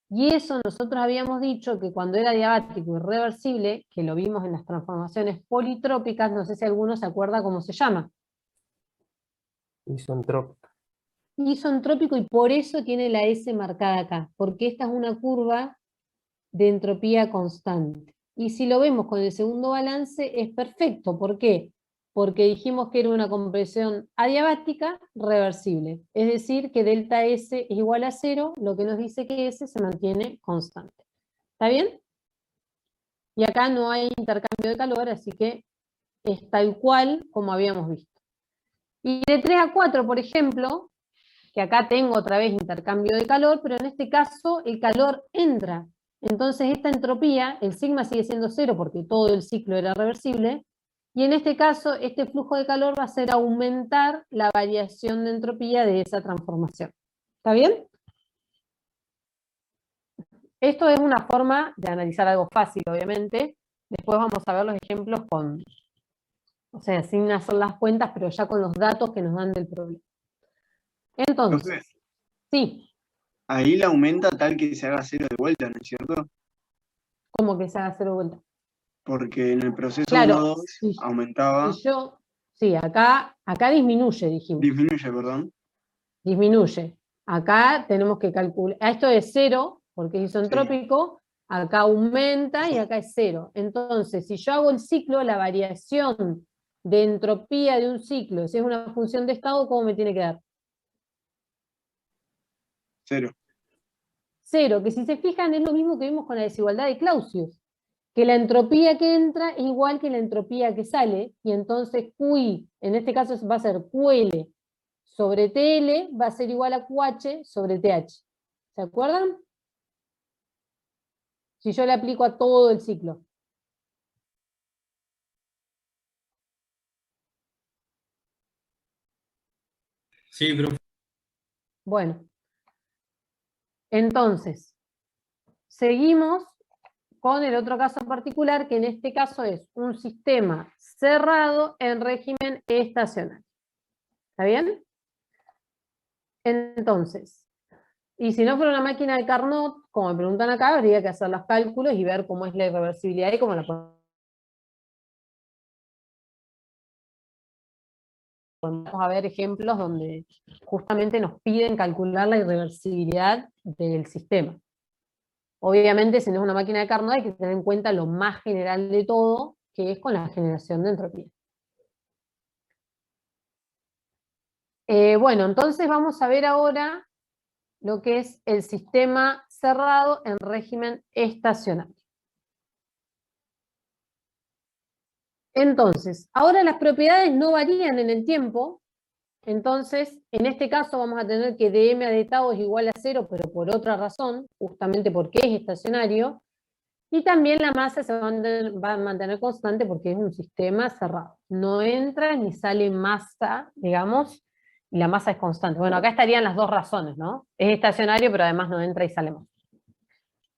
Y eso nosotros habíamos dicho que cuando era adiabático y reversible, que lo vimos en las transformaciones politrópicas, no sé si alguno se acuerda cómo se llama. Isentrópico. Isentrópico, y por eso tiene la S marcada acá, porque esta es una curva de entropía constante. Y si lo vemos con el segundo balance, es perfecto. ¿Por qué? Porque dijimos que era una compresión adiabática reversible. Es decir, que delta S es igual a 0, lo que nos dice que S se mantiene constante. ¿Está bien? Y acá no hay intercambio de calor, así que es tal cual como habíamos visto. Y de 3 a 4, por ejemplo, que acá tengo otra vez intercambio de calor, pero en este caso el calor entra. Entonces esta entropía, el sigma sigue siendo 0 porque todo el ciclo era reversible, y en este caso este flujo de calor va a hacer aumentar la variación de entropía de esa transformación. ¿Está bien? Esto es una forma de analizar algo fácil, obviamente. Después vamos a ver los ejemplos con, o sea, sin hacer las cuentas, pero ya con los datos que nos dan del problema. Entonces, sí. Ahí la aumenta tal que se haga cero de vuelta, ¿no es cierto? ¿Cómo que se haga cero vuelta? Porque en el proceso Claro, 1-2 aumentaba. Sí, acá disminuye, dijimos. Disminuye, perdón. Disminuye. Acá tenemos que calcular. Esto es 0, porque es isentrópico. Acá aumenta y acá es 0. Entonces, si yo hago el ciclo, la variación de entropía de un ciclo, si es una función de estado, ¿cómo me tiene que dar? 0. 0, que si se fijan es lo mismo que vimos con la desigualdad de Clausius, que la entropía que entra es igual que la entropía que sale, y entonces QI, en este caso va a ser QL sobre TL, va a ser igual a QH sobre TH. ¿Se acuerdan? Si yo le aplico a todo el ciclo. Sí, profe. Bueno. Entonces, seguimos con el otro caso particular, que en este caso es un sistema cerrado en régimen estacionario. ¿Está bien? Entonces, Y si no fuera una máquina de Carnot, como me preguntan acá, habría que hacer los cálculos y ver cómo es la irreversibilidad y cómo la podemos a ver ejemplos donde justamente nos piden calcular la irreversibilidad del sistema. Obviamente, si no es una máquina de Carnot, hay que tener en cuenta lo más general de todo, que es con la generación de entropía. Bueno, entonces vamos a ver ahora lo que es el sistema cerrado en régimen estacionario. Entonces, ahora las propiedades no varían en el tiempo, entonces, en este caso vamos a tener que dm a d tau es igual a 0, pero por otra razón, justamente porque es estacionario, y también la masa se va a mantener constante porque es un sistema cerrado. No entra ni sale masa, digamos, y la masa es constante. Bueno, acá estarían las dos razones, ¿no? Es estacionario, pero además no entra y sale masa.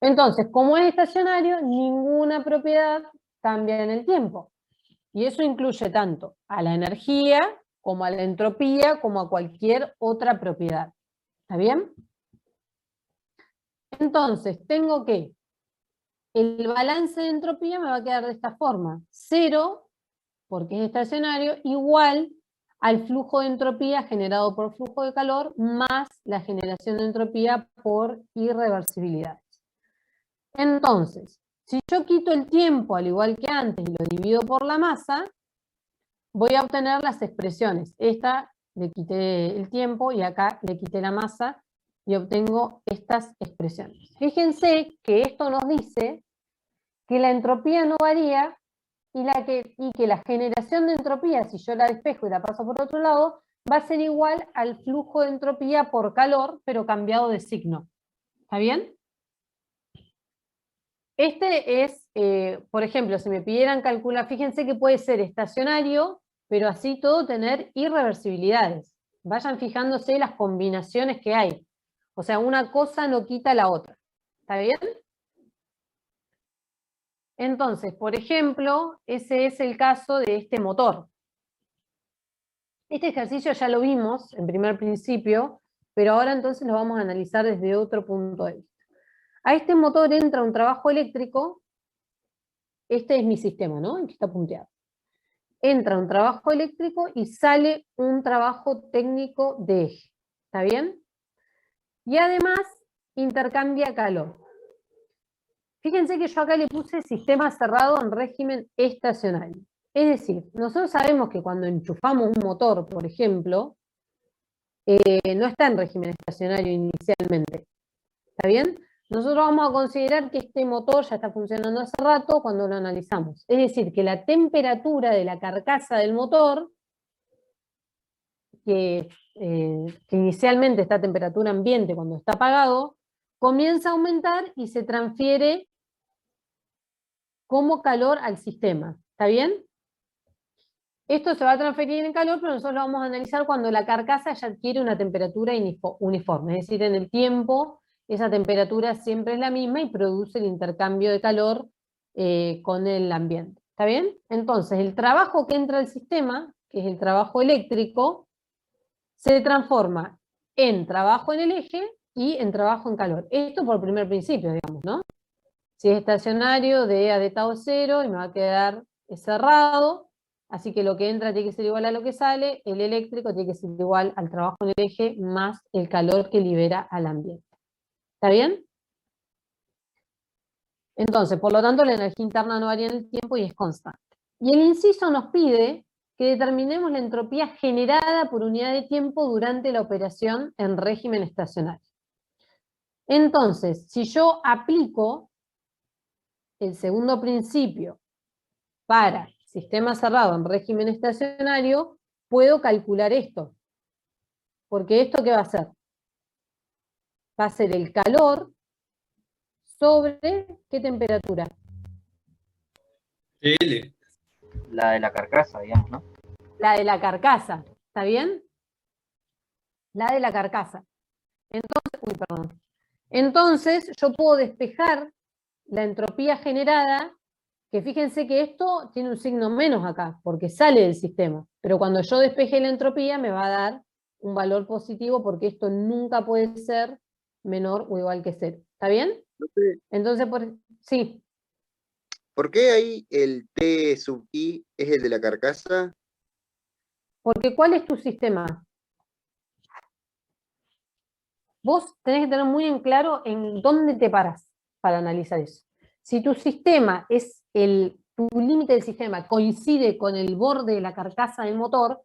Entonces, como es estacionario, ninguna propiedad cambia en el tiempo. Y eso incluye tanto a la energía, como a la entropía, como a cualquier otra propiedad. ¿Está bien? Entonces, tengo que el balance de entropía me va a quedar de esta forma. 0, porque es estacionario, igual al flujo de entropía generado por flujo de calor, más la generación de entropía por irreversibilidades. Entonces, si yo quito el tiempo al igual que antes y lo divido por la masa, voy a obtener las expresiones. Esta le quité el tiempo y acá le quité la masa y obtengo estas expresiones. Fíjense que esto nos dice que la entropía no varía y que la generación de entropía, si yo la despejo y la paso por otro lado, va a ser igual al flujo de entropía por calor, pero cambiado de signo. ¿Está bien? Este es, por ejemplo, si me pidieran calcular, fíjense que puede ser estacionario, pero así todo tener irreversibilidades. Vayan fijándose las combinaciones que hay. O sea, una cosa no quita la otra. ¿Está bien? Entonces, por ejemplo, ese es el caso de este motor. Este ejercicio ya lo vimos en primer principio, pero ahora entonces lo vamos a analizar desde otro punto de vista. A este motor entra un trabajo eléctrico, este es mi sistema, ¿no? El que está punteado. Entra un trabajo eléctrico y sale un trabajo técnico de eje. ¿Está bien? Y además intercambia calor. Fíjense que yo acá le puse sistema cerrado en régimen estacionario. Es decir, nosotros sabemos que cuando enchufamos un motor, por ejemplo, no está en régimen estacionario inicialmente. ¿Está bien? Nosotros vamos a considerar que este motor ya está funcionando hace rato cuando lo analizamos. Es decir, que la temperatura de la carcasa del motor, que inicialmente está a temperatura ambiente cuando está apagado, comienza a aumentar y se transfiere como calor al sistema. ¿Está bien? Esto se va a transferir en calor, pero nosotros lo vamos a analizar cuando la carcasa ya adquiere una temperatura uniforme. Es decir, en el tiempo, esa temperatura siempre es la misma y produce el intercambio de calor con el ambiente. ¿Está bien? Entonces, el trabajo que entra al sistema, que es el trabajo eléctrico, se transforma en trabajo en el eje y en trabajo en calor. Esto por primer principio, digamos, ¿no? Si es estacionario, de a d tau 0 y me va a quedar cerrado, así que lo que entra tiene que ser igual a lo que sale, el eléctrico tiene que ser igual al trabajo en el eje más el calor que libera al ambiente. ¿Está bien? Entonces, por lo tanto, la energía interna no varía en el tiempo y es constante. Y el inciso nos pide que determinemos la entropía generada por unidad de tiempo durante la operación en régimen estacionario. Entonces, si yo aplico el segundo principio para sistema cerrado en régimen estacionario, puedo calcular esto. Porque esto, ¿qué va a ser? Va a ser el calor sobre ¿qué temperatura? L. La de la carcasa, digamos, ¿no? La de la carcasa, ¿está bien? La de la carcasa. Entonces, yo puedo despejar la entropía generada, que fíjense que esto tiene un signo menos acá, porque sale del sistema. Pero cuando yo despeje la entropía me va a dar un valor positivo, porque esto nunca puede ser menor o igual que 0. ¿Está bien? Profe, Entonces, sí, ¿por qué ahí el T sub I es el de la carcasa? porque ¿cuál es tu sistema? Vos tenés que tener muy en claro en dónde te parás para analizar eso. Si tu sistema es tu límite del sistema coincide con el borde de la carcasa del motor,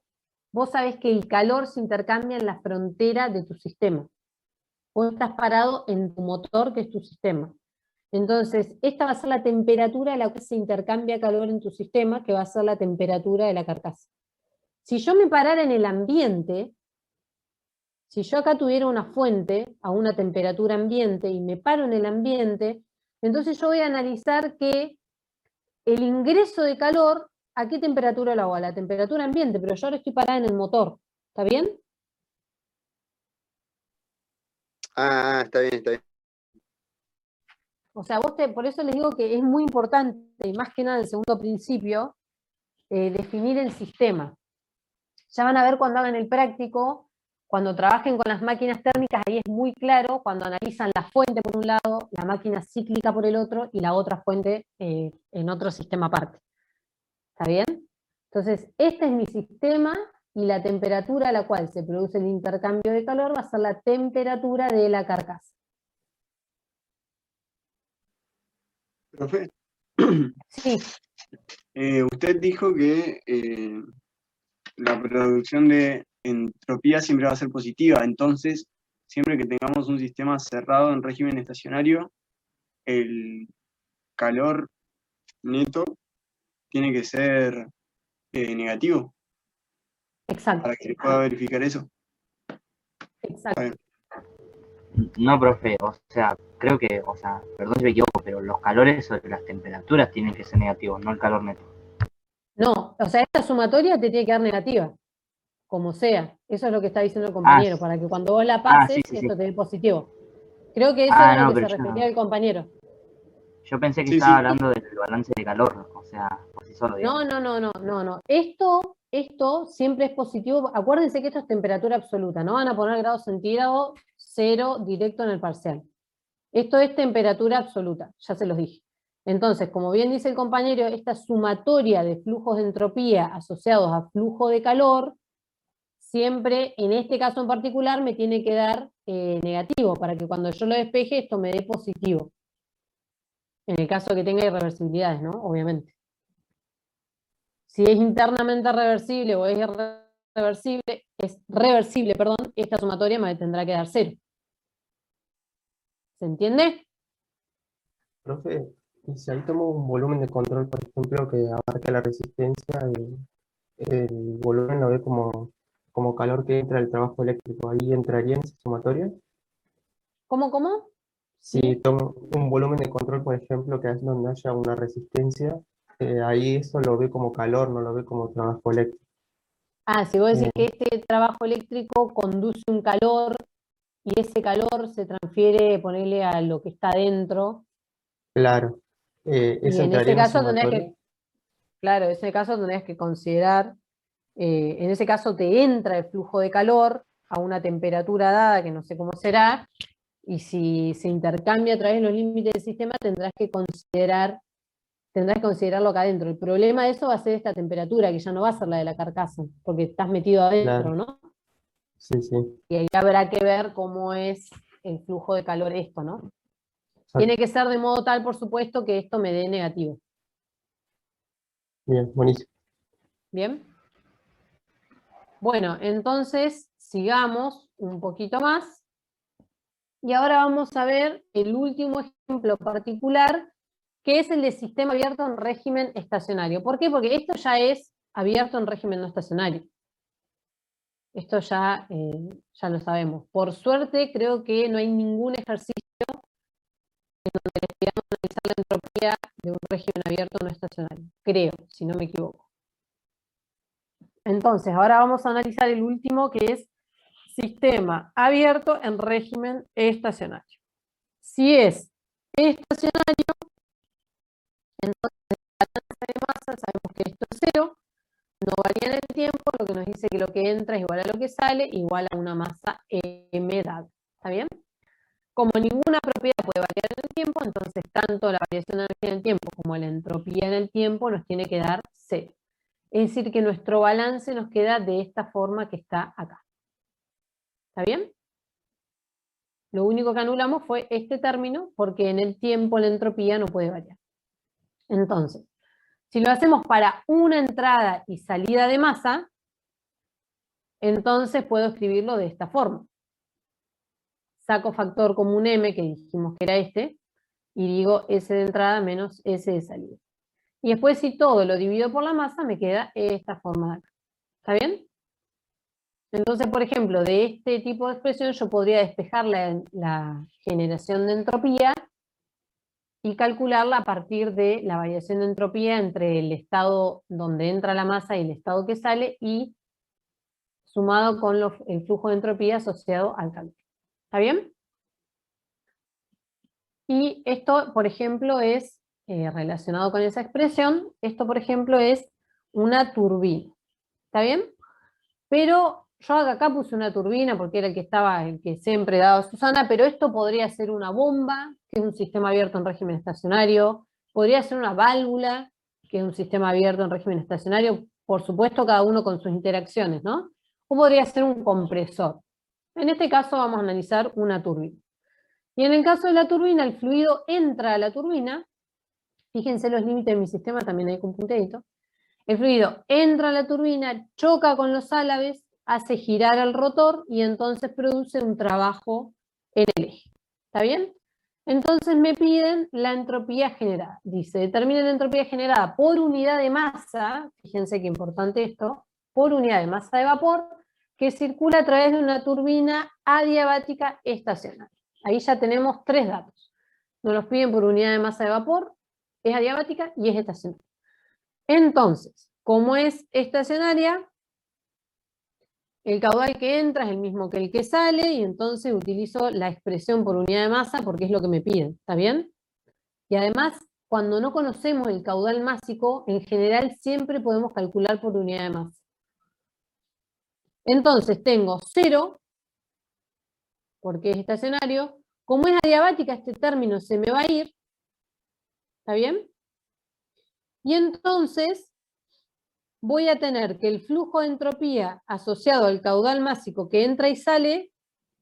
vos sabés que el calor se intercambia en la frontera de tu sistema. Vos estás parado en tu motor, que es tu sistema. Entonces, esta va a ser la temperatura a la que se intercambia calor en tu sistema, que va a ser la temperatura de la carcasa. Si yo me parara en el ambiente, si yo acá tuviera una fuente a una temperatura ambiente y me paro en el ambiente, entonces yo voy a analizar que el ingreso de calor, ¿a qué temperatura lo hago? A la temperatura ambiente, pero yo ahora estoy parada en el motor. ¿Está bien? Está bien, está bien. O sea, por eso les digo que es muy importante, y más que nada el segundo principio, definir el sistema. Ya van a ver cuando hagan el práctico, cuando trabajen con las máquinas térmicas, ahí es muy claro, cuando analizan la fuente por un lado, la máquina cíclica por el otro, y la otra fuente en otro sistema aparte. ¿Está bien? Entonces, este es mi sistema, y la temperatura a la cual se produce el intercambio de calor va a ser la temperatura de la carcasa. Profe, Sí, usted dijo que la producción de entropía siempre va a ser positiva, entonces, siempre que tengamos un sistema cerrado en régimen estacionario, el calor neto tiene que ser negativo exacto, para que se pueda verificar eso. exacto. No, profe, o sea, creo que, o sea, perdón si me equivoco, pero los calores sobre las temperaturas tienen que ser negativos, no el calor neto. No, o sea, esta sumatoria te tiene que dar negativa, como sea. Eso es lo que está diciendo el compañero, para que cuando vos la pases, sí. esto te dé positivo. Creo que eso es a lo que se refería el compañero. Yo pensé que estaba hablando del balance de calor, o sea, por sí solo, digamos. No. Esto siempre es positivo. Acuérdense que esto es temperatura absoluta, no van a poner grados centígrados 0 directo en el parcial. Esto es temperatura absoluta, ya se los dije. Entonces, como bien dice el compañero, esta sumatoria de flujos de entropía asociados a flujo de calor, siempre, en este caso en particular, me tiene que dar negativo, para que cuando yo lo despeje, esto me dé positivo. En el caso de que tenga irreversibilidades, ¿no? Obviamente. Si es internamente reversible o es reversible, esta sumatoria me tendrá que dar 0. ¿Se entiende? Profe, y si ahí tomo un volumen de control, por ejemplo, que abarca la resistencia, el volumen lo ve como calor que entra al trabajo eléctrico, ¿ahí entraría en esa sumatoria? ¿Cómo? Si tomo un volumen de control, por ejemplo, que es donde haya una resistencia, ahí eso lo ve como calor, no lo ve como trabajo eléctrico. Si vos decís que este trabajo eléctrico conduce un calor, y ese calor se transfiere, ponerle a lo que está dentro. Claro. Y en ese caso tendrías que considerar, en ese caso te entra el flujo de calor a una temperatura dada, que no sé cómo será, y si se intercambia a través de los límites del sistema, tendrás que considerarlo acá adentro. El problema de eso va a ser esta temperatura, que ya no va a ser la de la carcasa, porque estás metido adentro, Claro. ¿no? Sí, sí. Y ahí habrá que ver cómo es el flujo de calor esto, ¿no? Tiene que ser de modo tal, por supuesto, que esto me dé negativo. Bien, buenísimo. ¿Bien? Bueno, entonces sigamos un poquito más. Y ahora vamos a ver el último ejemplo particular, que es el de sistema abierto en régimen estacionario. ¿Por qué? Porque esto ya es abierto en régimen no estacionario. Esto ya lo sabemos. Por suerte, creo que no hay ningún ejercicio en donde les pidamos analizar la entropía de un régimen abierto no estacionario. Creo, si no me equivoco. Entonces, ahora vamos a analizar el último, que es sistema abierto en régimen estacionario. Si es estacionario, entonces la balanza de masa sabemos que esto es 0, no varía en el tiempo, lo que nos dice que lo que entra es igual a lo que sale, igual a una masa m dada. ¿Está bien? como ninguna propiedad puede variar en el tiempo, entonces tanto la variación de energía en el tiempo como la entropía en el tiempo nos tiene que dar 0. Es decir, que nuestro balance nos queda de esta forma que está acá. ¿Está bien? Lo único que anulamos fue este término, porque en el tiempo la entropía no puede variar. Entonces, si lo hacemos para una entrada y salida de masa, entonces puedo escribirlo de esta forma. Saco factor común m, que dijimos que era este, y digo S de entrada menos S de salida. Y después si todo lo divido por la masa, me queda esta forma de acá. ¿Está bien? Entonces, por ejemplo, de este tipo de expresión yo podría despejar la generación de entropía y calcularla a partir de la variación de entropía entre el estado donde entra la masa y el estado que sale, y sumado con el flujo de entropía asociado al calor. ¿Está bien? Y esto, por ejemplo, es relacionado con esa expresión. Esto, por ejemplo, es una turbina. ¿Está bien? Pero yo acá puse una turbina porque era el que siempre daba Susana, pero esto podría ser una bomba, que es un sistema abierto en régimen estacionario, podría ser una válvula, que es un sistema abierto en régimen estacionario, por supuesto cada uno con sus interacciones, ¿no? O podría ser un compresor. En este caso vamos a analizar una turbina. Y en el caso de la turbina, el fluido entra a la turbina, fíjense los límites de mi sistema, también hay con punteadito. El fluido entra a la turbina, choca con los álabes, hace girar el rotor y entonces produce un trabajo en el eje. ¿Está bien? Entonces me piden la entropía generada. Dice, determinen la entropía generada por unidad de masa, fíjense qué importante esto, por unidad de masa de vapor, que circula a través de una turbina adiabática estacionaria. Ahí ya tenemos 3 datos. Nos los piden por unidad de masa de vapor, es adiabática y es estacionaria. Entonces, como es estacionaria, el caudal que entra es el mismo que el que sale, y entonces utilizo la expresión por unidad de masa porque es lo que me piden, ¿está bien? Y además, cuando no conocemos el caudal másico, en general siempre podemos calcular por unidad de masa. Entonces tengo 0, porque es estacionario. Como es adiabática, este término se me va a ir, ¿está bien? Y entonces voy a tener que el flujo de entropía asociado al caudal másico que entra y sale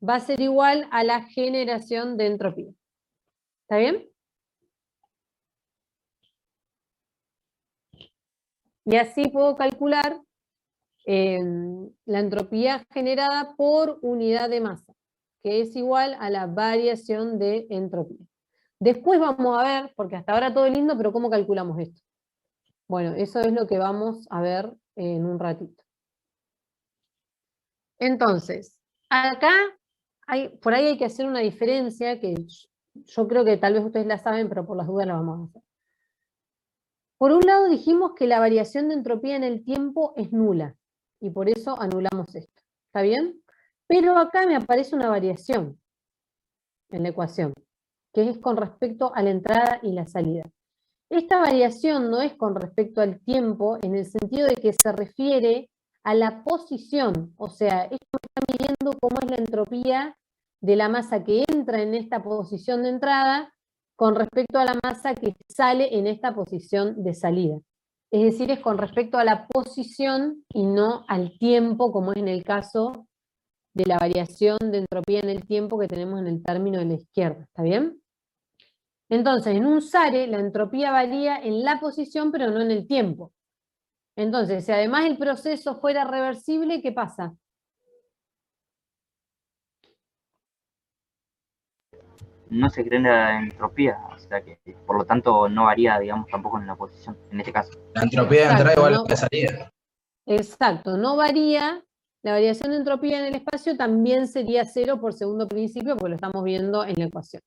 va a ser igual a la generación de entropía. ¿Está bien? Y así puedo calcular la entropía generada por unidad de masa, que es igual a la variación de entropía. Después vamos a ver, porque hasta ahora todo es lindo, pero ¿cómo calculamos esto? Bueno, eso es lo que vamos a ver en un ratito. Entonces, acá, por ahí hay que hacer una diferencia que yo creo que tal vez ustedes la saben, pero por las dudas la vamos a hacer. Por un lado dijimos que la variación de entropía en el tiempo es nula, y por eso anulamos esto. ¿Está bien? Pero acá me aparece una variación en la ecuación, que es con respecto a la entrada y la salida. Esta variación no es con respecto al tiempo, en el sentido de que se refiere a la posición. O sea, esto me está midiendo cómo es la entropía de la masa que entra en esta posición de entrada con respecto a la masa que sale en esta posición de salida. Es decir, es con respecto a la posición y no al tiempo, como es en el caso de la variación de entropía en el tiempo que tenemos en el término de la izquierda. ¿Está bien? Entonces, en un SARE la entropía varía en la posición, pero no en el tiempo. Entonces, si además el proceso fuera reversible, ¿qué pasa? No se crea la entropía, o sea que por lo tanto no varía, digamos, tampoco en la posición, en este caso. La entropía de entrada igual a la salida. Exacto, no varía. La variación de entropía en el espacio también sería 0 por segundo principio, porque lo estamos viendo en la ecuación.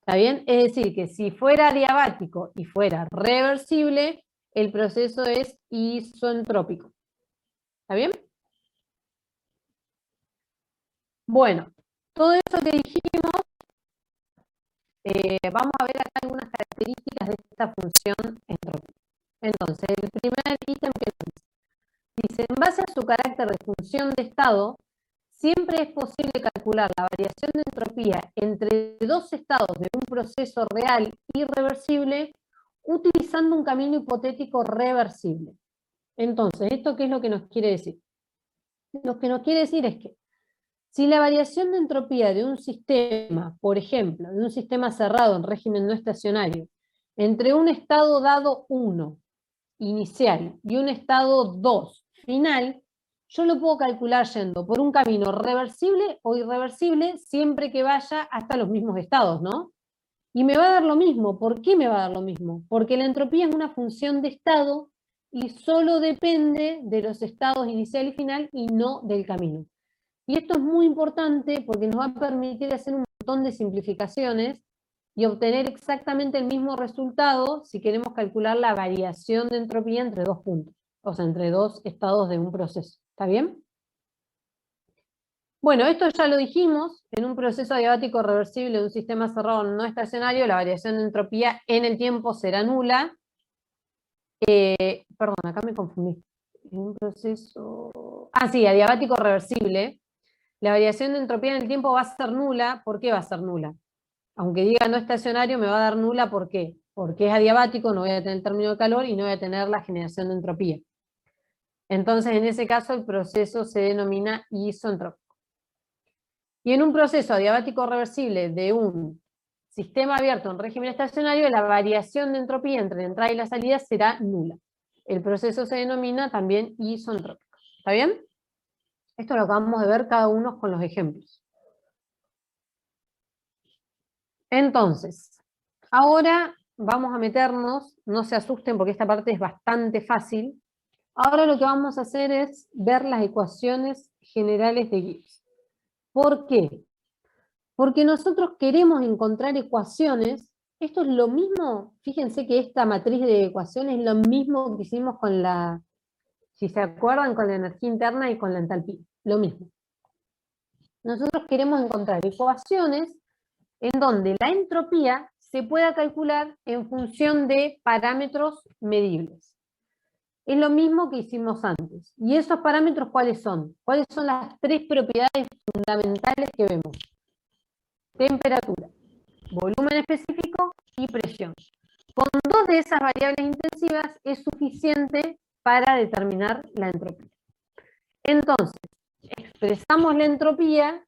¿Está bien? Es decir, que si fuera adiabático y fuera reversible, el proceso es isoentrópico. ¿Está bien? Bueno, todo eso que dijimos, vamos a ver acá algunas características de esta función entrópica. Entonces, el primer ítem que nos dice, en base a su carácter de función de estado, siempre es posible calcular la variación de entropía entre dos estados de un proceso real irreversible utilizando un camino hipotético reversible. Entonces, ¿esto qué es lo que nos quiere decir? Lo que nos quiere decir es que si la variación de entropía de un sistema, por ejemplo, de un sistema cerrado en régimen no estacionario, entre un estado dado 1, inicial, y un estado 2, final, yo lo puedo calcular yendo por un camino reversible o irreversible siempre que vaya hasta los mismos estados, ¿no? Y me va a dar lo mismo. ¿Por qué me va a dar lo mismo? Porque la entropía es una función de estado y solo depende de los estados inicial y final y no del camino. Y esto es muy importante porque nos va a permitir hacer un montón de simplificaciones y obtener exactamente el mismo resultado si queremos calcular la variación de entropía entre dos puntos, o sea, entre dos estados de un proceso. ¿Está bien? Bueno, esto ya lo dijimos, en un proceso adiabático reversible de un sistema cerrado no estacionario, la variación de entropía en el tiempo será nula. Perdón, acá me confundí. En un proceso... sí, adiabático reversible. La variación de entropía en el tiempo va a ser nula. ¿Por qué va a ser nula? Aunque diga no estacionario, me va a dar nula. ¿Por qué? Porque es adiabático, no voy a tener el término de calor y no voy a tener la generación de entropía. Entonces, en ese caso, el proceso se denomina isentrópico. Y en un proceso adiabático reversible de un sistema abierto en régimen estacionario, la variación de entropía entre la entrada y la salida será nula. El proceso se denomina también isentrópico. ¿Está bien? Esto lo acabamos de ver cada uno con los ejemplos. Entonces, ahora vamos a meternos, no se asusten porque esta parte es bastante fácil. Ahora lo que vamos a hacer es ver las ecuaciones generales de Gibbs. ¿Por qué? Porque nosotros queremos encontrar ecuaciones. Esto es lo mismo, fíjense que esta matriz de ecuaciones es lo mismo que hicimos con la, si se acuerdan, con la energía interna y con la entalpía. Lo mismo. Nosotros queremos encontrar ecuaciones en donde la entropía se pueda calcular en función de parámetros medibles. Es lo mismo que hicimos antes. ¿Y esos parámetros cuáles son? ¿Cuáles son las tres propiedades fundamentales que vemos? Temperatura, volumen específico y presión. Con dos de esas variables intensivas es suficiente para determinar la entropía. Entonces, expresamos la entropía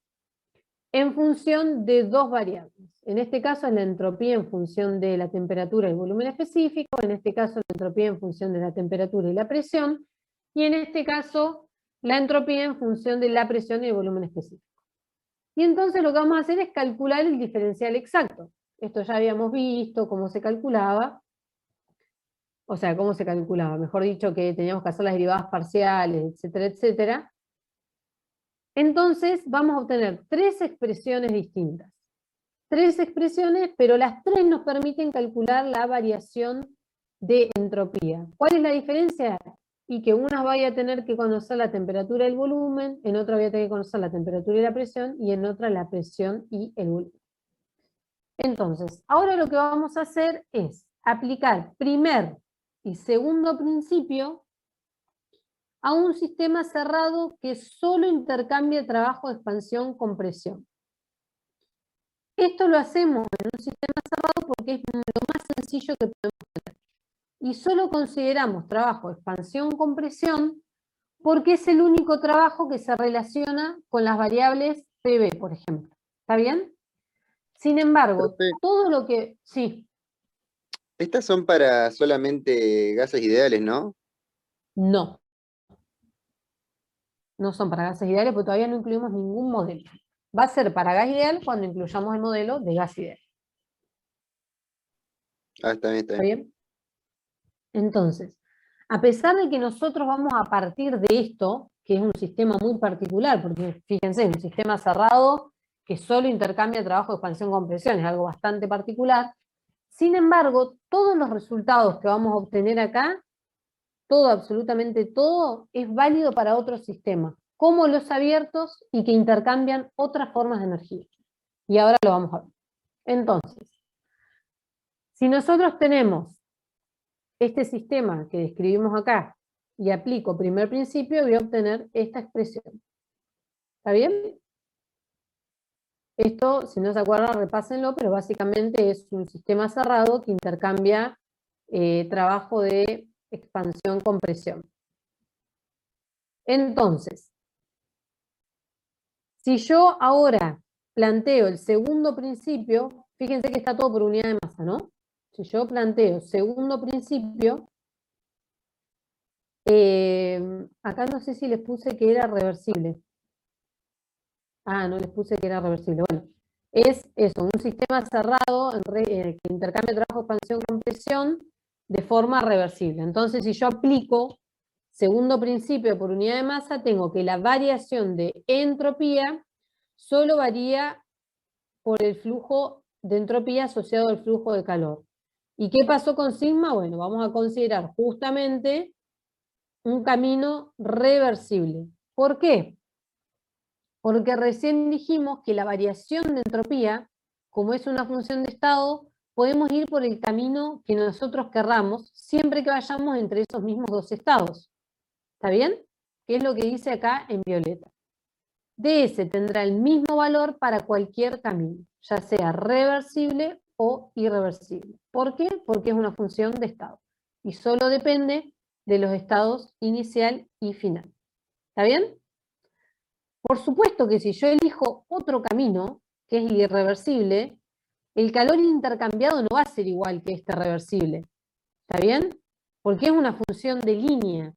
en función de dos variables. En este caso es la entropía en función de la temperatura y el volumen específico, en este caso la entropía en función de la temperatura y la presión, y en este caso la entropía en función de la presión y el volumen específico. Y entonces lo que vamos a hacer es calcular el diferencial exacto. Esto ya habíamos visto cómo se calculaba, o sea, cómo se calculaba, mejor dicho que teníamos que hacer las derivadas parciales, etcétera, etcétera. Entonces vamos a obtener tres expresiones distintas. Tres expresiones, pero las tres nos permiten calcular la variación de entropía. ¿Cuál es la diferencia? Y que una vaya a tener que conocer la temperatura y el volumen, en otra voy a tener que conocer la temperatura y la presión, y en otra la presión y el volumen. Entonces, ahora lo que vamos a hacer es aplicar primer y segundo principio a un sistema cerrado que solo intercambia trabajo de expansión con presión. Esto lo hacemos en un sistema cerrado porque es lo más sencillo que podemos tener. Y solo consideramos trabajo de expansión con presión porque es el único trabajo que se relaciona con las variables PV, por ejemplo. ¿Está bien? Sin embargo, todo lo que... Sí. Estas son para solamente gases ideales, ¿no? No. No son para gases ideales porque todavía no incluimos ningún modelo. Va a ser para gas ideal cuando incluyamos el modelo de gas ideal. Está bien, está ¿Está bien. bien? Entonces, a pesar de que nosotros vamos a partir de esto, que es un sistema muy particular, porque fíjense, es un sistema cerrado que solo intercambia trabajo de expansión con presión, es algo bastante particular. Sin embargo, todos los resultados que vamos a obtener acá, todo, absolutamente todo, es válido para otros sistemas, como los abiertos y que intercambian otras formas de energía. Y ahora lo vamos a ver. Entonces, si nosotros tenemos este sistema que describimos acá y aplico primer principio, voy a obtener esta expresión. ¿Está bien? Esto, si no se acuerdan, repásenlo, pero básicamente es un sistema cerrado que intercambia trabajo de expansión-compresión. Entonces, si yo ahora planteo el segundo principio, fíjense que está todo por unidad de masa, ¿no? Si yo planteo segundo principio, acá no sé si les puse que era reversible. Ah, no les puse que era reversible. Bueno, es eso, un sistema cerrado que intercambia trabajo, expansión, compresión de forma reversible. Entonces, si yo aplico segundo principio por unidad de masa, tengo que la variación de entropía solo varía por el flujo de entropía asociado al flujo de calor. ¿Y qué pasó con sigma? Bueno, vamos a considerar justamente un camino reversible. ¿Por qué? Porque recién dijimos que la variación de entropía, como es una función de estado, podemos ir por el camino que nosotros querramos, siempre que vayamos entre esos mismos dos estados. ¿Está bien? ¿Qué es lo que dice acá en violeta? ds tendrá el mismo valor para cualquier camino, ya sea reversible o irreversible. ¿Por qué? Porque es una función de estado. Y solo depende de los estados inicial y final. ¿Está bien? Por supuesto que si yo elijo otro camino, que es el irreversible, el calor intercambiado no va a ser igual que este reversible. ¿Está bien? Porque es una función de línea.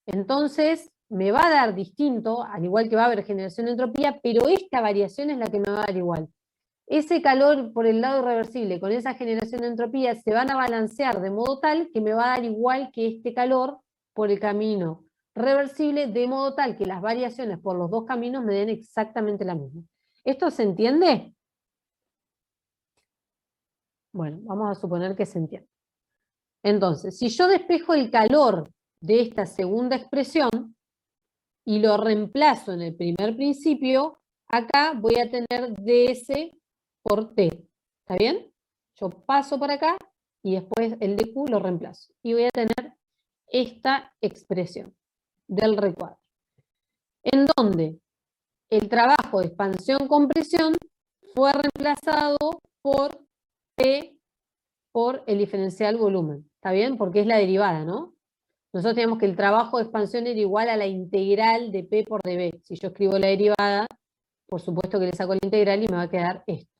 Entonces, me va a dar distinto, al igual que va a haber generación de entropía, pero esta variación es la que me va a dar igual. Ese calor por el lado irreversible con esa generación de entropía se van a balancear de modo tal que me va a dar igual que este calor por el camino reversible, de modo tal que las variaciones por los dos caminos me den exactamente la misma. ¿Esto se entiende? Bueno, vamos a suponer que se entiende. Entonces, si yo despejo el calor de esta segunda expresión y lo reemplazo en el primer principio, acá voy a tener ds por t. ¿Está bien? Yo paso por acá y después el dq lo reemplazo. Y voy a tener esta expresión del recuadro, en donde el trabajo de expansión-compresión fue reemplazado por P por el diferencial volumen. ¿Está bien? Porque es la derivada, ¿no? Nosotros teníamos que el trabajo de expansión era igual a la integral de P por dB. Si yo escribo la derivada, por supuesto que le saco la integral y me va a quedar esto.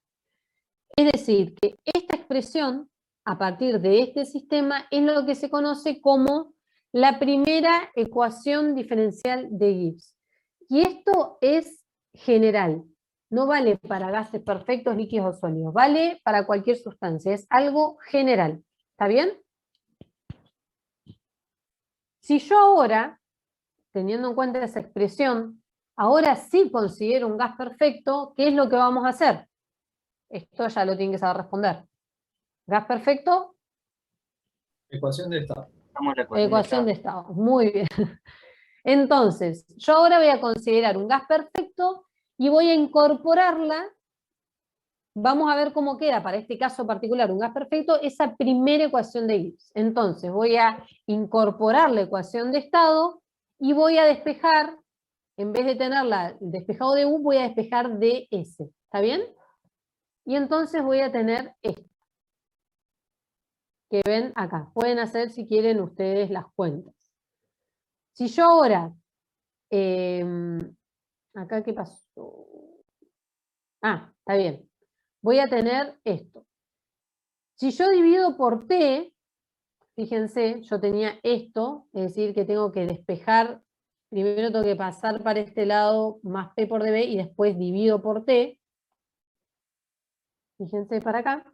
Es decir, que esta expresión, a partir de este sistema, es lo que se conoce como la primera ecuación diferencial de Gibbs. Y esto es general. No vale para gases perfectos, líquidos o sólidos. Vale para cualquier sustancia. Es algo general. ¿Está bien? Si yo ahora, teniendo en cuenta esa expresión, ahora sí considero un gas perfecto, ¿qué es lo que vamos a hacer? Esto ya lo tienen que saber responder. ¿Gas perfecto? Ecuación de estado. Ecuación de estado. Muy bien. Entonces, yo ahora voy a considerar un gas perfecto y voy a incorporarla. Vamos a ver cómo queda para este caso particular un gas perfecto, esa primera ecuación de Gibbs. Entonces voy a incorporar la ecuación de estado y voy a despejar, en vez de tenerla despejado de U, voy a despejar de S. ¿Está bien? Y entonces voy a tener esto, que ven acá. Pueden hacer, si quieren, ustedes las cuentas. Si yo ahora, acá ¿qué pasó? Ah, está bien. Voy a tener esto. Si yo divido por T, fíjense, yo tenía esto, es decir, que tengo que despejar, primero tengo que pasar para este lado más P por dB y después divido por T. Fíjense para acá.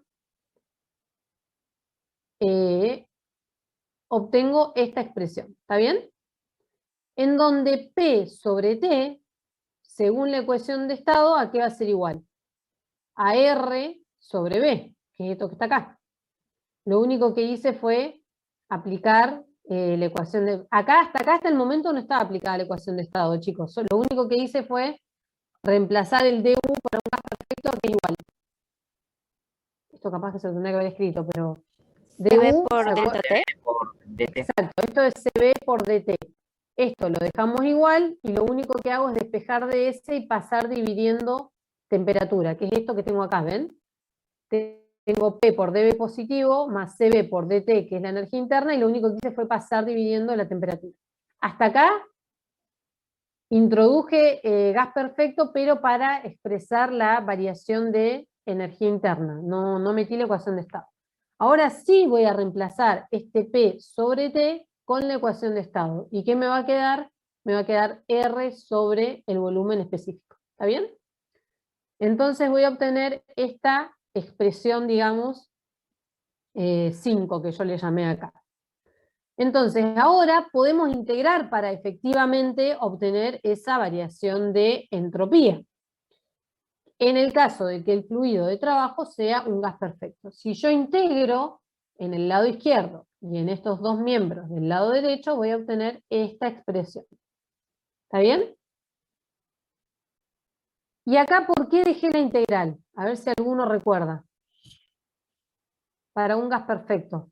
Obtengo esta expresión, ¿está bien? En donde P sobre T, según la ecuación de estado, ¿a qué va a ser igual? A R sobre B, que es esto que está acá. Lo único que hice fue aplicar la ecuación de... Hasta acá, hasta el momento, no estaba aplicada la ecuación de estado, chicos. Lo único que hice fue reemplazar el DU por un gas perfecto que es igual. Esto capaz que se lo tendría que haber escrito, pero... CB DU por delta T. Exacto, esto es CB por DT. Esto lo dejamos igual y lo único que hago es despejar de ese y pasar dividiendo temperatura, que es esto que tengo acá, ¿ven? Tengo P por dB positivo más CB por dt, que es la energía interna, y lo único que hice fue pasar dividiendo la temperatura. Hasta acá introduje gas perfecto, pero para expresar la variación de energía interna, no metí la ecuación de estado. Ahora sí voy a reemplazar este P sobre T con la ecuación de estado. ¿Y qué me va a quedar? Me va a quedar R sobre el volumen específico. ¿Está bien? Entonces voy a obtener esta expresión, digamos, 5, que yo le llamé acá. Entonces, ahora podemos integrar para efectivamente obtener esa variación de entropía. En el caso de que el fluido de trabajo sea un gas perfecto. Si yo integro en el lado izquierdo y en estos dos miembros del lado derecho, voy a obtener esta expresión. ¿Está bien? Y acá, ¿por qué dejé la integral? A ver si alguno recuerda. Para un gas perfecto.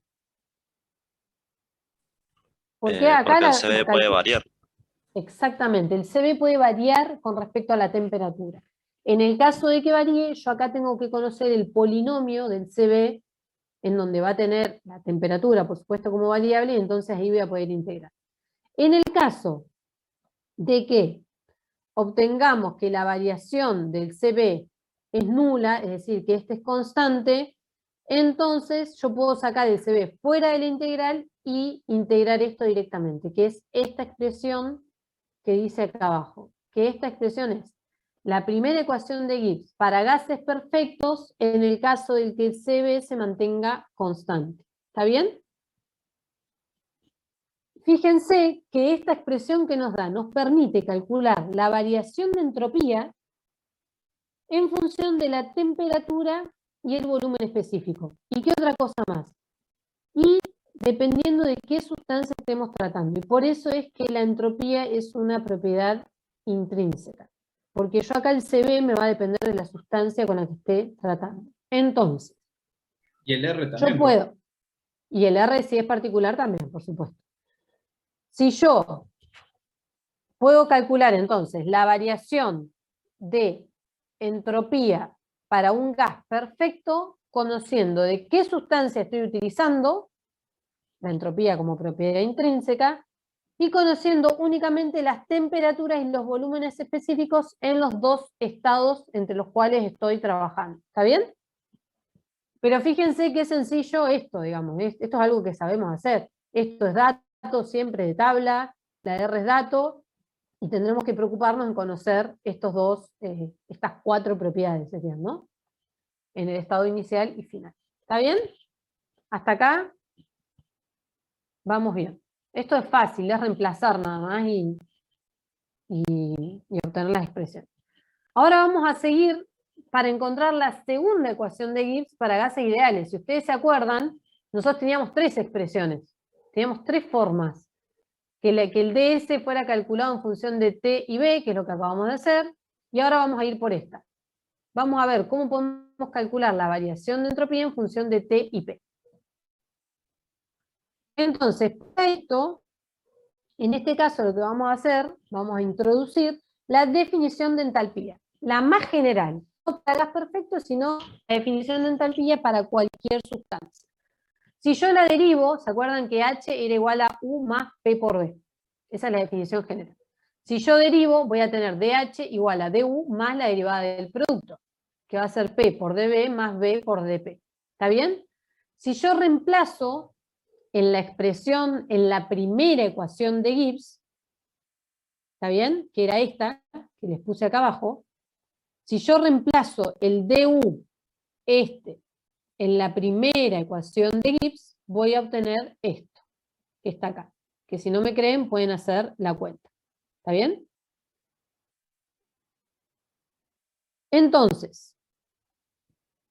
Porque acá porque el CB puede variar. Exactamente, el CB puede variar con respecto a la temperatura. En el caso de que varíe, yo acá tengo que conocer el polinomio del CB, en donde va a tener la temperatura, por supuesto, como variable, y entonces ahí voy a poder integrar. En el caso de que obtengamos que la variación del CB es nula, es decir, que este es constante, entonces yo puedo sacar el CB fuera de la integral y integrar esto directamente, que es esta expresión que dice acá abajo. Que esta expresión es la primera ecuación de Gibbs para gases perfectos en el caso del que el CB se mantenga constante. ¿Está bien? Fíjense que esta expresión que nos da nos permite calcular la variación de entropía en función de la temperatura y el volumen específico. ¿Y qué otra cosa más? Y dependiendo de qué sustancia estemos tratando. Y por eso es que la entropía es una propiedad intrínseca. Porque yo acá el CB me va a depender de la sustancia con la que esté tratando. Entonces, Y el R también. yo puedo, y el R si es particular también, por supuesto. Si yo puedo calcular entonces la variación de entropía para un gas perfecto, conociendo de qué sustancia estoy utilizando, la entropía como propiedad intrínseca, y conociendo únicamente las temperaturas y los volúmenes específicos en los dos estados entre los cuales estoy trabajando. ¿Está bien? Pero fíjense qué sencillo esto, digamos. Esto es algo que sabemos hacer. Esto es dato siempre de tabla, la R es dato, y tendremos que preocuparnos en conocer estos dos, estas cuatro propiedades serían, ¿no? En el estado inicial y final. ¿Está bien? Hasta acá vamos bien. Esto es fácil, es reemplazar nada más y obtener las expresiones. Ahora vamos a seguir para encontrar la segunda ecuación de Gibbs para gases ideales. Si ustedes se acuerdan, nosotros teníamos tres expresiones, teníamos tres formas. Que el ds fuera calculado en función de t y b, que es lo que acabamos de hacer, y ahora vamos a ir por esta. Vamos a ver cómo podemos calcular la variación de entropía en función de t y p. Entonces, para esto, en este caso lo que vamos a hacer, vamos a introducir la definición de entalpía, la más general, no para gas perfecto, sino la definición de entalpía para cualquier sustancia. Si yo la derivo, ¿se acuerdan que H era igual a U más P por D? Esa es la definición general. Si yo derivo, voy a tener DH igual a DU más la derivada del producto, que va a ser P por DB más B por DP. ¿Está bien? Si yo reemplazo en la expresión, en la primera ecuación de Gibbs, ¿está bien? Que era esta, que les puse acá abajo. Si yo reemplazo el DU, en la primera ecuación de Gibbs, voy a obtener esto, que está acá. Que si no me creen, pueden hacer la cuenta. ¿Está bien? Entonces,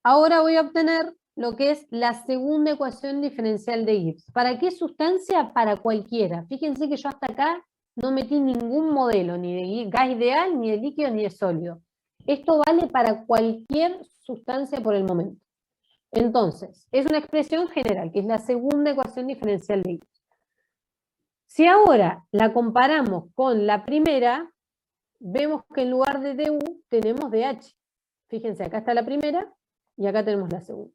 ahora voy a obtener lo que es la segunda ecuación diferencial de Gibbs. ¿Para qué sustancia? Para cualquiera. Fíjense que yo hasta acá no metí ningún modelo, ni de gas ideal, ni de líquido, ni de sólido. Esto vale para cualquier sustancia por el momento. Entonces, es una expresión general, que es la segunda ecuación diferencial de Gibbs. Si ahora la comparamos con la primera, vemos que en lugar de du tenemos dh. Fíjense, acá está la primera y acá tenemos la segunda.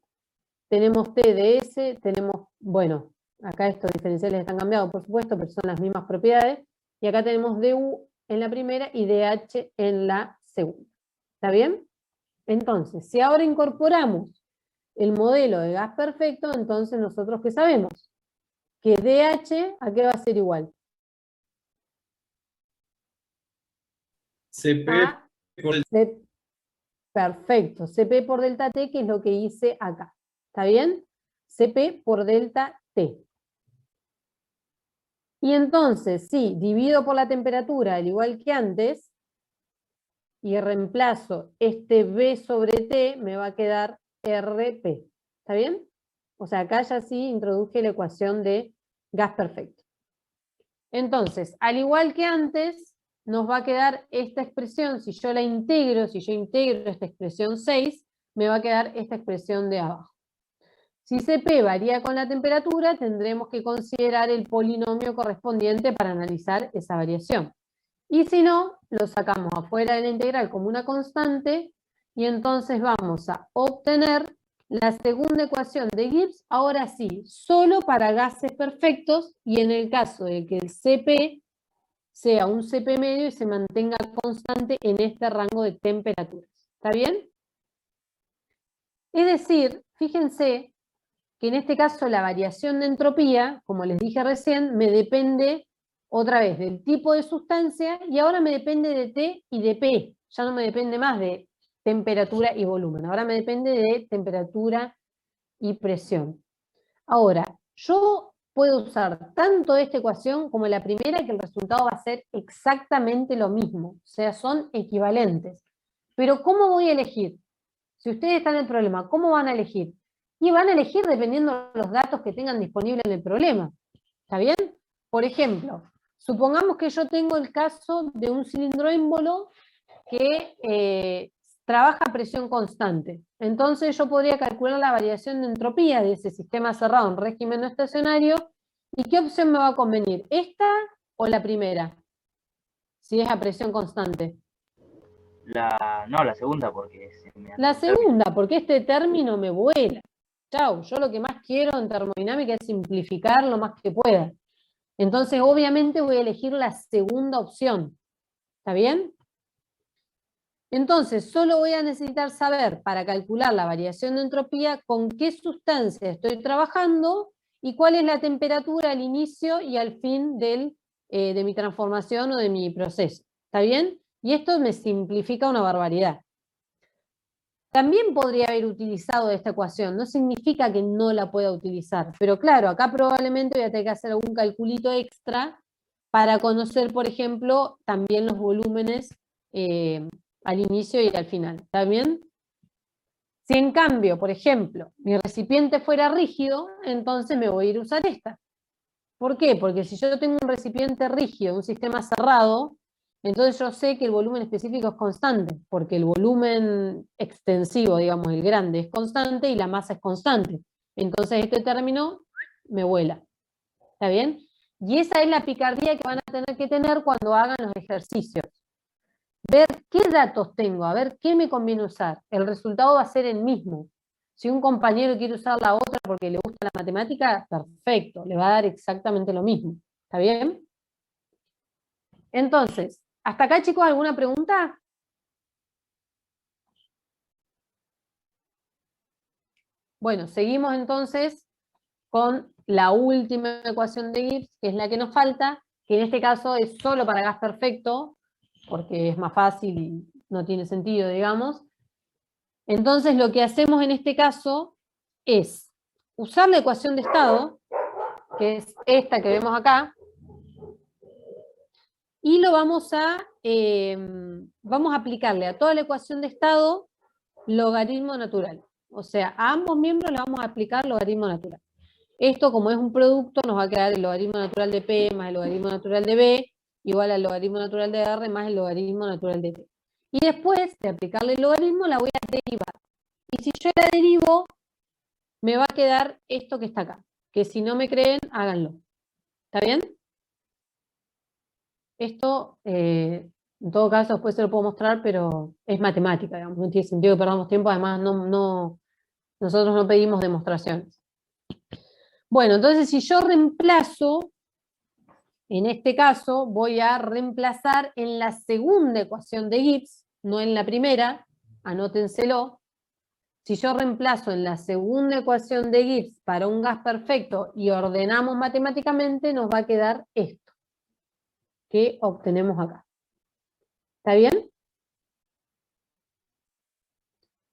Tenemos t ds, tenemos, bueno, acá estos diferenciales están cambiados, por supuesto, pero son las mismas propiedades. Y acá tenemos du en la primera y dh en la segunda. ¿Está bien? Entonces, si ahora incorporamos el modelo de gas perfecto, entonces nosotros ¿qué sabemos? Que dh, ¿a qué va a ser igual? CP A por el... Perfecto, CP por delta T, que es lo que hice acá. ¿Está bien? CP por delta T. Y entonces, si divido por la temperatura, al igual que antes, y reemplazo este B sobre T, me va a quedar RP. ¿Está bien? O sea, acá ya sí introduje la ecuación de gas perfecto. Entonces, al igual que antes, nos va a quedar esta expresión, si yo la integro, si yo integro esta expresión 6, me va a quedar esta expresión de abajo. Si CP varía con la temperatura, tendremos que considerar el polinomio correspondiente para analizar esa variación. Y si no, lo sacamos afuera de la integral como una constante, y entonces vamos a obtener la segunda ecuación de Gibbs, ahora sí, solo para gases perfectos, y en el caso de que el CP sea un CP medio y se mantenga constante en este rango de temperaturas. ¿Está bien? Es decir, fíjense que en este caso la variación de entropía, como les dije recién, me depende otra vez del tipo de sustancia y ahora me depende de T y de P. Ya no me depende más de temperatura y volumen. Ahora me depende de temperatura y presión. Ahora, yo puedo usar tanto esta ecuación como la primera, que el resultado va a ser exactamente lo mismo. O sea, son equivalentes. Pero ¿cómo voy a elegir? Si ustedes están en el problema, ¿cómo van a elegir? Y van a elegir dependiendo de los datos que tengan disponibles en el problema. ¿Está bien? Por ejemplo, supongamos que yo tengo el caso de un cilindro émbolo que trabaja a presión constante. Entonces yo podría calcular la variación de entropía de ese sistema cerrado en régimen no estacionario. ¿Y qué opción me va a convenir? ¿Esta o la primera? Si es a presión constante. No, la segunda, porque La segunda, porque este término me vuela. Chau, yo lo que más quiero en termodinámica es simplificar lo más que pueda. Entonces, obviamente voy a elegir la segunda opción. ¿Está bien? Entonces, solo voy a necesitar saber para calcular la variación de entropía con qué sustancia estoy trabajando y cuál es la temperatura al inicio y al fin de mi transformación o de mi proceso. ¿Está bien? Y esto me simplifica una barbaridad. También podría haber utilizado esta ecuación, no significa que no la pueda utilizar, pero claro, acá probablemente voy a tener que hacer algún calculito extra para conocer, por ejemplo, también los volúmenes al inicio y al final. ¿Está bien? Si en cambio, por ejemplo, mi recipiente fuera rígido, entonces me voy a ir a usar esta. ¿Por qué? Porque si yo tengo un recipiente rígido, un sistema cerrado, entonces yo sé que el volumen específico es constante, porque el volumen extensivo, digamos, el grande, es constante y la masa es constante. Entonces este término me vuela. ¿Está bien? Y esa es la picardía que van a tener que tener cuando hagan los ejercicios. Ver qué datos tengo, a ver qué me conviene usar. El resultado va a ser el mismo. Si un compañero quiere usar la otra porque le gusta la matemática, perfecto, le va a dar exactamente lo mismo. ¿Está bien? Entonces, ¿hasta acá, chicos, alguna pregunta? Bueno, seguimos entonces con la última ecuación de Gibbs, que es la que nos falta, que en este caso es solo para gas perfecto, porque es más fácil y no tiene sentido, digamos. Entonces lo que hacemos en este caso es usar la ecuación de estado, que es esta que vemos acá, y lo vamos a aplicarle a toda la ecuación de estado logaritmo natural. O sea, a ambos miembros le vamos a aplicar logaritmo natural. Esto, como es un producto, nos va a quedar el logaritmo natural de P más el logaritmo natural de B, igual al logaritmo natural de R más el logaritmo natural de T. Y después de aplicarle el logaritmo, la voy a derivar. Y si yo la derivo, me va a quedar esto que está acá. Que si no me creen, háganlo. ¿Está bien? Esto, en todo caso, después se lo puedo mostrar, pero es matemática, digamos, no tiene sentido que perdamos tiempo, además nosotros no pedimos demostraciones. Bueno, entonces si yo reemplazo, en este caso voy a reemplazar en la segunda ecuación de Gibbs, no en la primera, anótenselo. Si yo reemplazo en la segunda ecuación de Gibbs para un gas perfecto y ordenamos matemáticamente, nos va a quedar esto que obtenemos acá. ¿Está bien?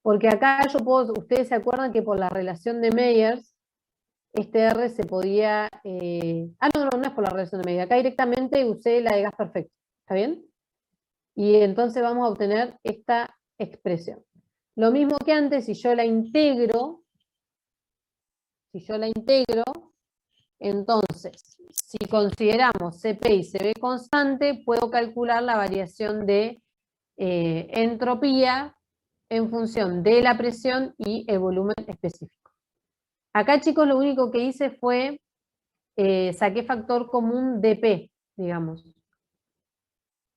Porque acá yo puedo, ustedes se acuerdan que por la relación de Meyers, este R se podía... no es por la relación de Meyers, acá directamente usé la de gas perfecto. ¿Está bien? Y entonces vamos a obtener esta expresión. Lo mismo que antes, si yo la integro, entonces, si consideramos CP y CB constante, puedo calcular la variación de entropía en función de la presión y el volumen específico. Acá, chicos, lo único que hice fue, saqué factor común de P, digamos.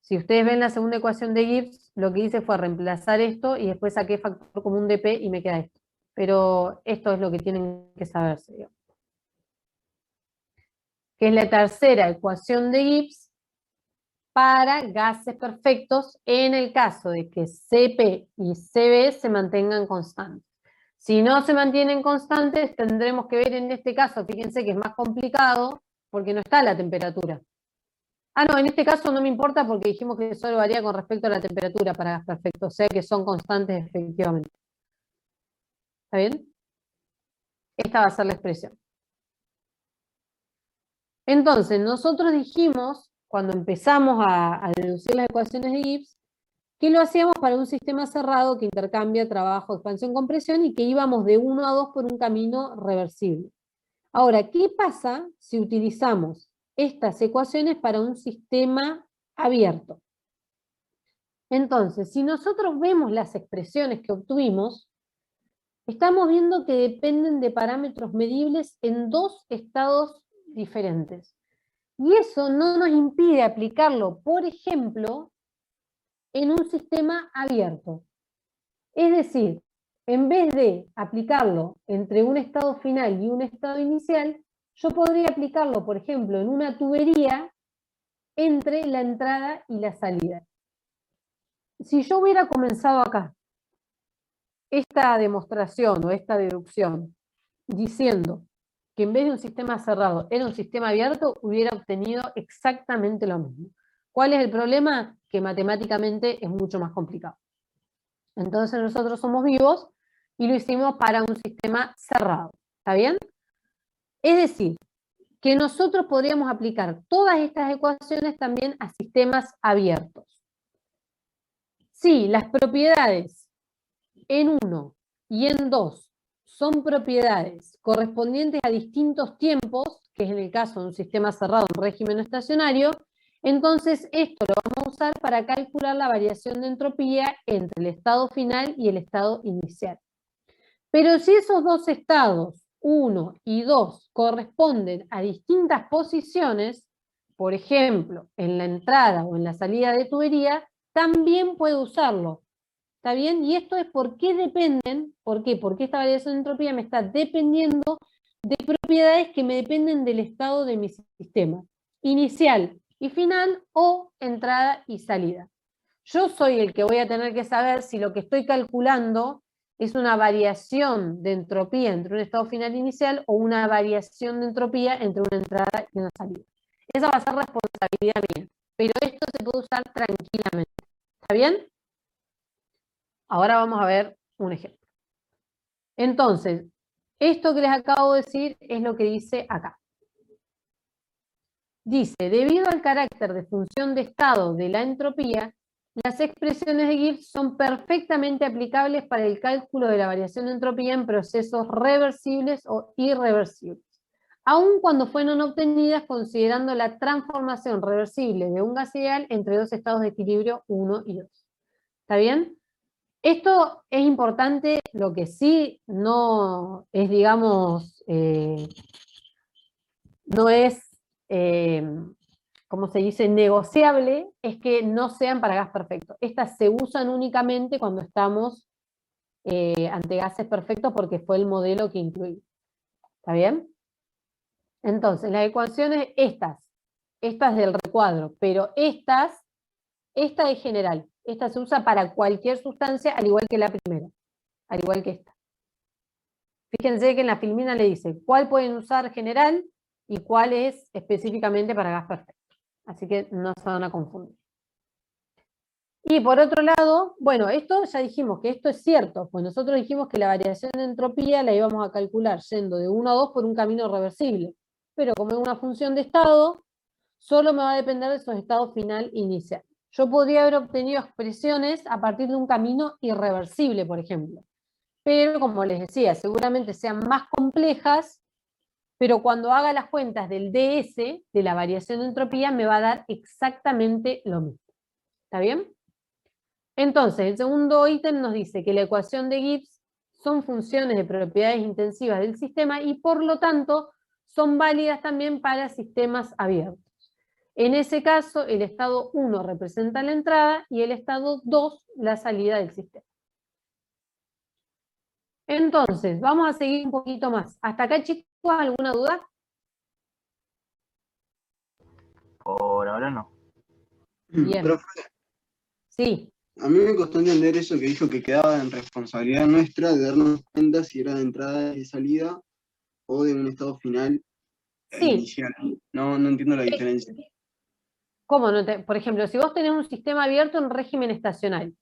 Si ustedes ven la segunda ecuación de Gibbs, lo que hice fue reemplazar esto y después saqué factor común de P y me queda esto. Pero esto es lo que tienen que saberse, digamos. Que es la tercera ecuación de Gibbs para gases perfectos en el caso de que CP y CB se mantengan constantes. Si no se mantienen constantes, tendremos que ver en este caso, fíjense que es más complicado porque no está la temperatura. No, en este caso no me importa porque dijimos que solo varía con respecto a la temperatura para gas perfecto, o sea que son constantes efectivamente. ¿Está bien? Esta va a ser la expresión. Entonces, nosotros dijimos, cuando empezamos a deducir las ecuaciones de Gibbs, que lo hacíamos para un sistema cerrado que intercambia trabajo, expansión, compresión y que íbamos de 1 a 2 por un camino reversible. Ahora, ¿qué pasa si utilizamos estas ecuaciones para un sistema abierto? Entonces, si nosotros vemos las expresiones que obtuvimos, estamos viendo que dependen de parámetros medibles en dos estados diferentes. Y eso no nos impide aplicarlo, por ejemplo, en un sistema abierto. Es decir, en vez de aplicarlo entre un estado final y un estado inicial, yo podría aplicarlo, por ejemplo, en una tubería entre la entrada y la salida. Si yo hubiera comenzado acá esta demostración o esta deducción diciendo que en vez de un sistema cerrado era un sistema abierto, hubiera obtenido exactamente lo mismo. ¿Cuál es el problema? Que matemáticamente es mucho más complicado. Entonces nosotros somos vivos y lo hicimos para un sistema cerrado. ¿Está bien? Es decir, que nosotros podríamos aplicar todas estas ecuaciones también a sistemas abiertos. Si las propiedades en 1 y en 2 son propiedades correspondientes a distintos tiempos, que es en el caso de un sistema cerrado en régimen estacionario, entonces esto lo vamos a usar para calcular la variación de entropía entre el estado final y el estado inicial. Pero si esos dos estados, 1 y 2, corresponden a distintas posiciones, por ejemplo, en la entrada o en la salida de tubería, también puedo usarlo. ¿Está bien? Y esto es por qué dependen, ¿por qué? Porque esta variación de entropía me está dependiendo de propiedades que me dependen del estado de mi sistema, inicial y final o entrada y salida. Yo soy el que voy a tener que saber si lo que estoy calculando es una variación de entropía entre un estado final inicial o una variación de entropía entre una entrada y una salida. Esa va a ser responsabilidad mía, pero esto se puede usar tranquilamente. ¿Está bien? Ahora vamos a ver un ejemplo. Entonces, esto que les acabo de decir es lo que dice acá. Dice, debido al carácter de función de estado de la entropía, las expresiones de Gibbs son perfectamente aplicables para el cálculo de la variación de entropía en procesos reversibles o irreversibles, aun cuando fueron obtenidas considerando la transformación reversible de un gas ideal entre dos estados de equilibrio 1 y 2. ¿Está bien? Esto es importante, lo que sí no es, digamos, no es ¿cómo se dice? Negociable, es que no sean para gas perfecto. Estas se usan únicamente cuando estamos ante gases perfectos porque fue el modelo que incluí. ¿Está bien? Entonces, las ecuaciones estas del recuadro, pero esta es general. Esta se usa para cualquier sustancia, al igual que la primera, al igual que esta. Fíjense que en la filmina le dice cuál pueden usar general y cuál es específicamente para gas perfecto. Así que no se van a confundir. Y por otro lado, bueno, esto ya dijimos que esto es cierto, pues nosotros dijimos que la variación de entropía la íbamos a calcular yendo de 1 a 2 por un camino reversible. Pero como es una función de estado, solo me va a depender de esos estados final e inicial. Yo podría haber obtenido expresiones a partir de un camino irreversible, por ejemplo. Pero, como les decía, seguramente sean más complejas, pero cuando haga las cuentas del ds, de la variación de entropía, me va a dar exactamente lo mismo. ¿Está bien? Entonces, el segundo ítem nos dice que la ecuación de Gibbs son funciones de propiedades intensivas del sistema y, por lo tanto, son válidas también para sistemas abiertos. En ese caso, el estado 1 representa la entrada y el estado 2 la salida del sistema. Entonces, vamos a seguir un poquito más. ¿Hasta acá, chicos, alguna duda? Por ahora no. Bien. Profe, Sí. a mí me costó entender eso que dijo que quedaba en responsabilidad nuestra de darnos cuenta si era de entrada y de salida o de un estado final e Sí. inicial. No entiendo la diferencia. ¿Cómo no por ejemplo, si vos tenés un sistema abierto en régimen estacionario,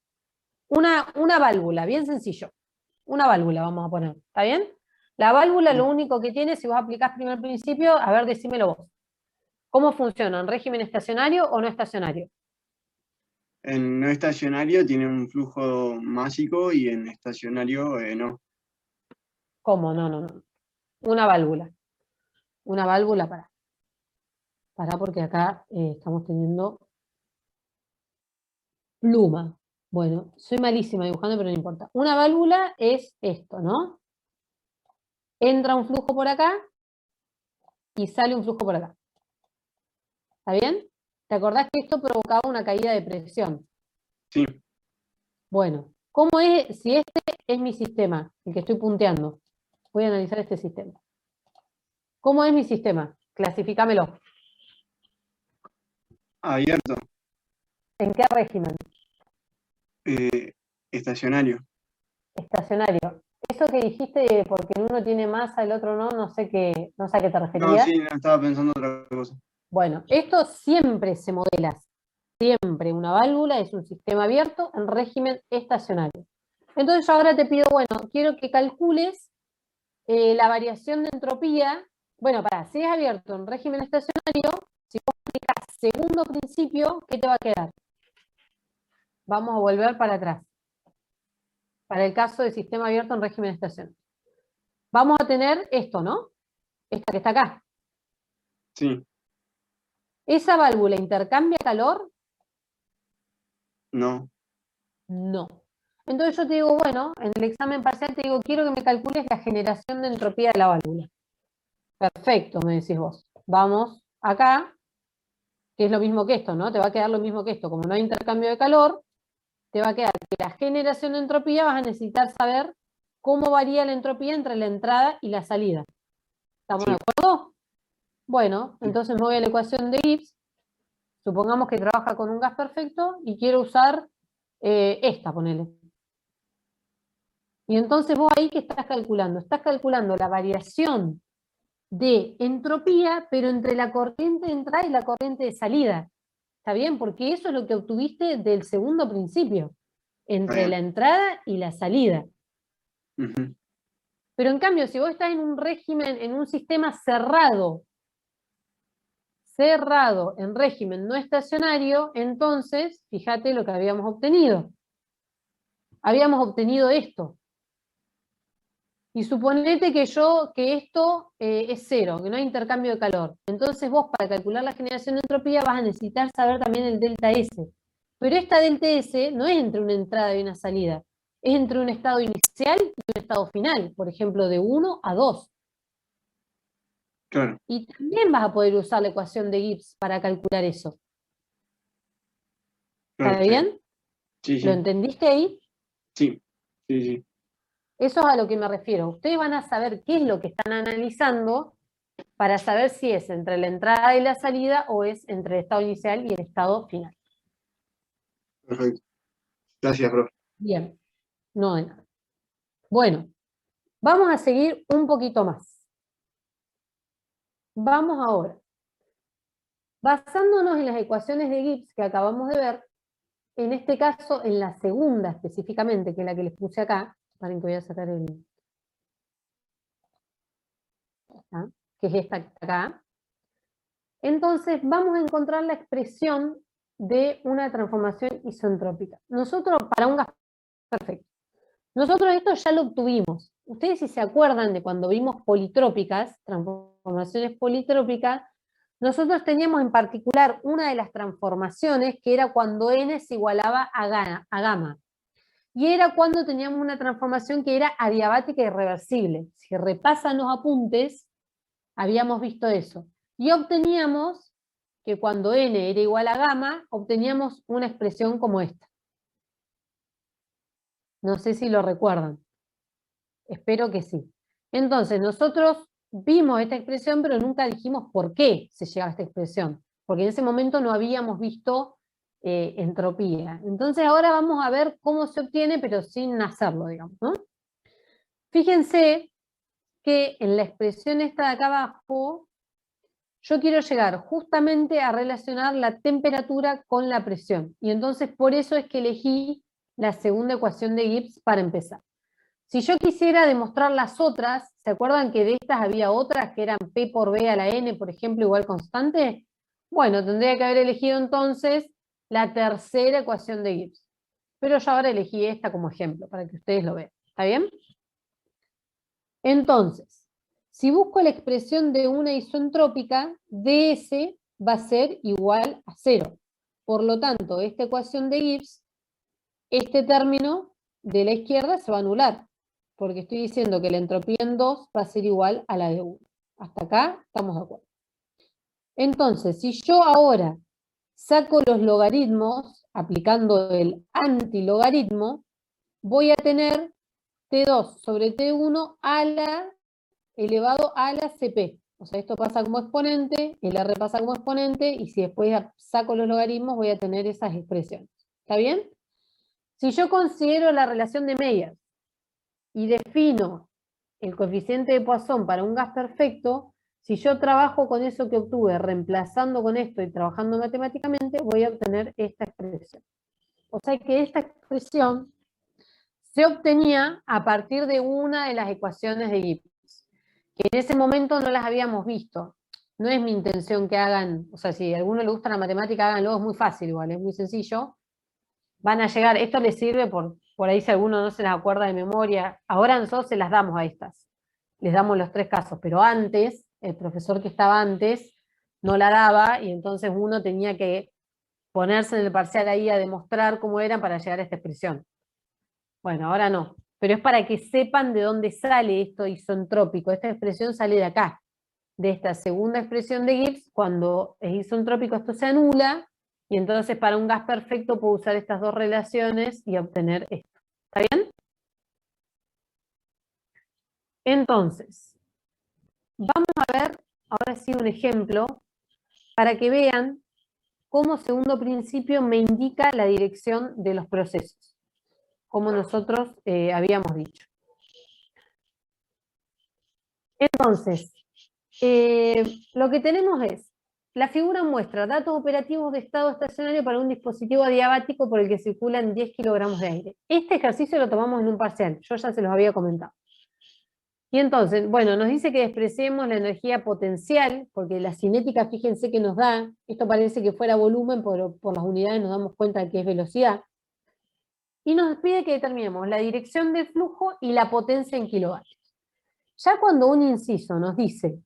una válvula, bien sencillo, una válvula vamos a poner, ¿está bien? La válvula lo único que tiene, si vos aplicás primer principio, a ver, decímelo vos. ¿Cómo funciona? ¿En régimen estacionario o no estacionario? En no estacionario tiene un flujo másico y en estacionario no. ¿Cómo? No. Una válvula. Una válvula para porque acá estamos teniendo pluma. Bueno, soy malísima dibujando, pero no importa. Una válvula es esto, ¿no? Entra un flujo por acá y sale un flujo por acá. ¿Está bien? ¿Te acordás que esto provocaba una caída de presión? Sí. Bueno, ¿cómo es? Si este es mi sistema, el que estoy punteando, voy a analizar este sistema. ¿Cómo es mi sistema? Clasifícamelo. Abierto. ¿En qué régimen? Estacionario. Estacionario. Eso que dijiste, porque el uno tiene masa, el otro no sé a qué te No, referías. sí, no, estaba pensando otra cosa. Bueno, esto siempre se modela. Siempre una válvula es un sistema abierto en régimen estacionario. Entonces yo ahora te pido, bueno, quiero que calcules la variación de entropía. Bueno, si es abierto en régimen estacionario, si vos aplicás segundo principio, ¿qué te va a quedar? Vamos a volver para atrás. Para el caso de sistema abierto en régimen estacionario. Vamos a tener esto, ¿no? Esta que está acá. Sí. ¿Esa válvula intercambia calor? No. No. Entonces yo te digo, bueno, en el examen parcial te digo, quiero que me calcules la generación de entropía de la válvula. Perfecto, me decís vos. Vamos acá, que es lo mismo que esto, ¿no? Te va a quedar lo mismo que esto. Como no hay intercambio de calor, te va a quedar que la generación de entropía vas a necesitar saber cómo varía la entropía entre la entrada y la salida. ¿Estamos de acuerdo? Bueno, entonces me voy a la ecuación de Gibbs. Supongamos que trabaja con un gas perfecto y quiero usar esta, ponele. Y entonces vos ahí, ¿qué estás calculando? Estás calculando la variación de entropía, pero entre la corriente de entrada y la corriente de salida. ¿Está bien? Porque eso es lo que obtuviste del segundo principio, entre la entrada y la salida. Pero en cambio, si vos estás en un régimen, en un sistema cerrado, en régimen no estacionario, entonces, fíjate lo que habíamos obtenido. Habíamos obtenido esto. Y suponete que esto es cero, que no hay intercambio de calor. Entonces vos, para calcular la generación de entropía, vas a necesitar saber también el delta S. Pero esta delta S no es entre una entrada y una salida. Es entre un estado inicial y un estado final. Por ejemplo, de 1 a 2. Claro. Y también vas a poder usar la ecuación de Gibbs para calcular eso. ¿Está bien? Sí, ¿Lo sí. entendiste ahí? Sí, sí, sí. Eso es a lo que me refiero. Ustedes van a saber qué es lo que están analizando para saber si es entre la entrada y la salida o es entre el estado inicial y el estado final. Perfecto. Gracias, profe. Bien, no de nada. Bueno, vamos a seguir un poquito más. Vamos ahora. Basándonos en las ecuaciones de Gibbs que acabamos de ver, en este caso, en la segunda específicamente, que es la que les puse acá, paren que voy a sacar que es esta que está acá. Entonces, vamos a encontrar la expresión de una transformación isentrópica. Nosotros, para un gas perfecto, nosotros esto ya lo obtuvimos. Ustedes si se acuerdan de cuando vimos politrópicas, transformaciones politrópicas, nosotros teníamos en particular una de las transformaciones que era cuando n se igualaba a gamma. Y era cuando teníamos una transformación que era adiabática y reversible. Si repasan los apuntes, habíamos visto eso. Y obteníamos que cuando n era igual a gamma, obteníamos una expresión como esta. No sé si lo recuerdan. Espero que sí. Entonces, nosotros vimos esta expresión, pero nunca dijimos por qué se llega a esta expresión. Porque en ese momento no habíamos visto entropía. Entonces ahora vamos a ver cómo se obtiene, pero sin hacerlo, digamos, ¿no? Fíjense que en la expresión esta de acá abajo, yo quiero llegar justamente a relacionar la temperatura con la presión. Y entonces por eso es que elegí la segunda ecuación de Gibbs para empezar. Si yo quisiera demostrar las otras, ¿se acuerdan que de estas había otras que eran P por B a la N, por ejemplo, igual constante? Bueno, tendría que haber elegido entonces la tercera ecuación de Gibbs. Pero yo ahora elegí esta como ejemplo, para que ustedes lo vean. ¿Está bien? Entonces, si busco la expresión de una isentrópica, ds va a ser igual a 0. Por lo tanto, esta ecuación de Gibbs, este término de la izquierda se va a anular, porque estoy diciendo que la entropía en 2 va a ser igual a la de 1. Hasta acá estamos de acuerdo. Entonces, si yo ahora saco los logaritmos, aplicando el antilogaritmo, voy a tener T2 sobre T1 a la elevado a la CP. O sea, esto pasa como exponente, el R pasa como exponente, y si después saco los logaritmos voy a tener esas expresiones. ¿Está bien? Si yo considero la relación de Meyers y defino el coeficiente de Poisson para un gas perfecto, si yo trabajo con eso que obtuve, reemplazando con esto y trabajando matemáticamente, voy a obtener esta expresión. O sea que esta expresión se obtenía a partir de una de las ecuaciones de Gibbs, que en ese momento no las habíamos visto. No es mi intención que hagan, o sea, si a alguno le gusta la matemática, háganlo, es muy fácil igual, es muy sencillo. Van a llegar, esto les sirve por ahí si alguno no se las acuerda de memoria. Ahora nosotros se las damos a estas. Les damos los 3 casos, pero antes, el profesor que estaba antes no la daba y entonces uno tenía que ponerse en el parcial ahí a demostrar cómo eran para llegar a esta expresión. Bueno, ahora no, pero es para que sepan de dónde sale esto isentrópico. Esta expresión sale de acá, de esta segunda expresión de Gibbs. Cuando es isentrópico esto se anula, y entonces para un gas perfecto puedo usar estas dos relaciones y obtener esto. ¿Está bien? Entonces, vamos a ver ahora sí un ejemplo para que vean cómo segundo principio me indica la dirección de los procesos, como nosotros habíamos dicho. Entonces, lo que tenemos es, la figura muestra datos operativos de estado estacionario para un dispositivo adiabático por el que circulan 10 kilogramos de aire. Este ejercicio lo tomamos en un parcial, yo ya se los había comentado. Y entonces, bueno, nos dice que despreciemos la energía potencial, porque la cinética, fíjense que nos da, esto parece que fuera volumen, pero por las unidades nos damos cuenta de que es velocidad. Y nos pide que determinemos la dirección del flujo y la potencia en kilovatios. Ya cuando un inciso nos dice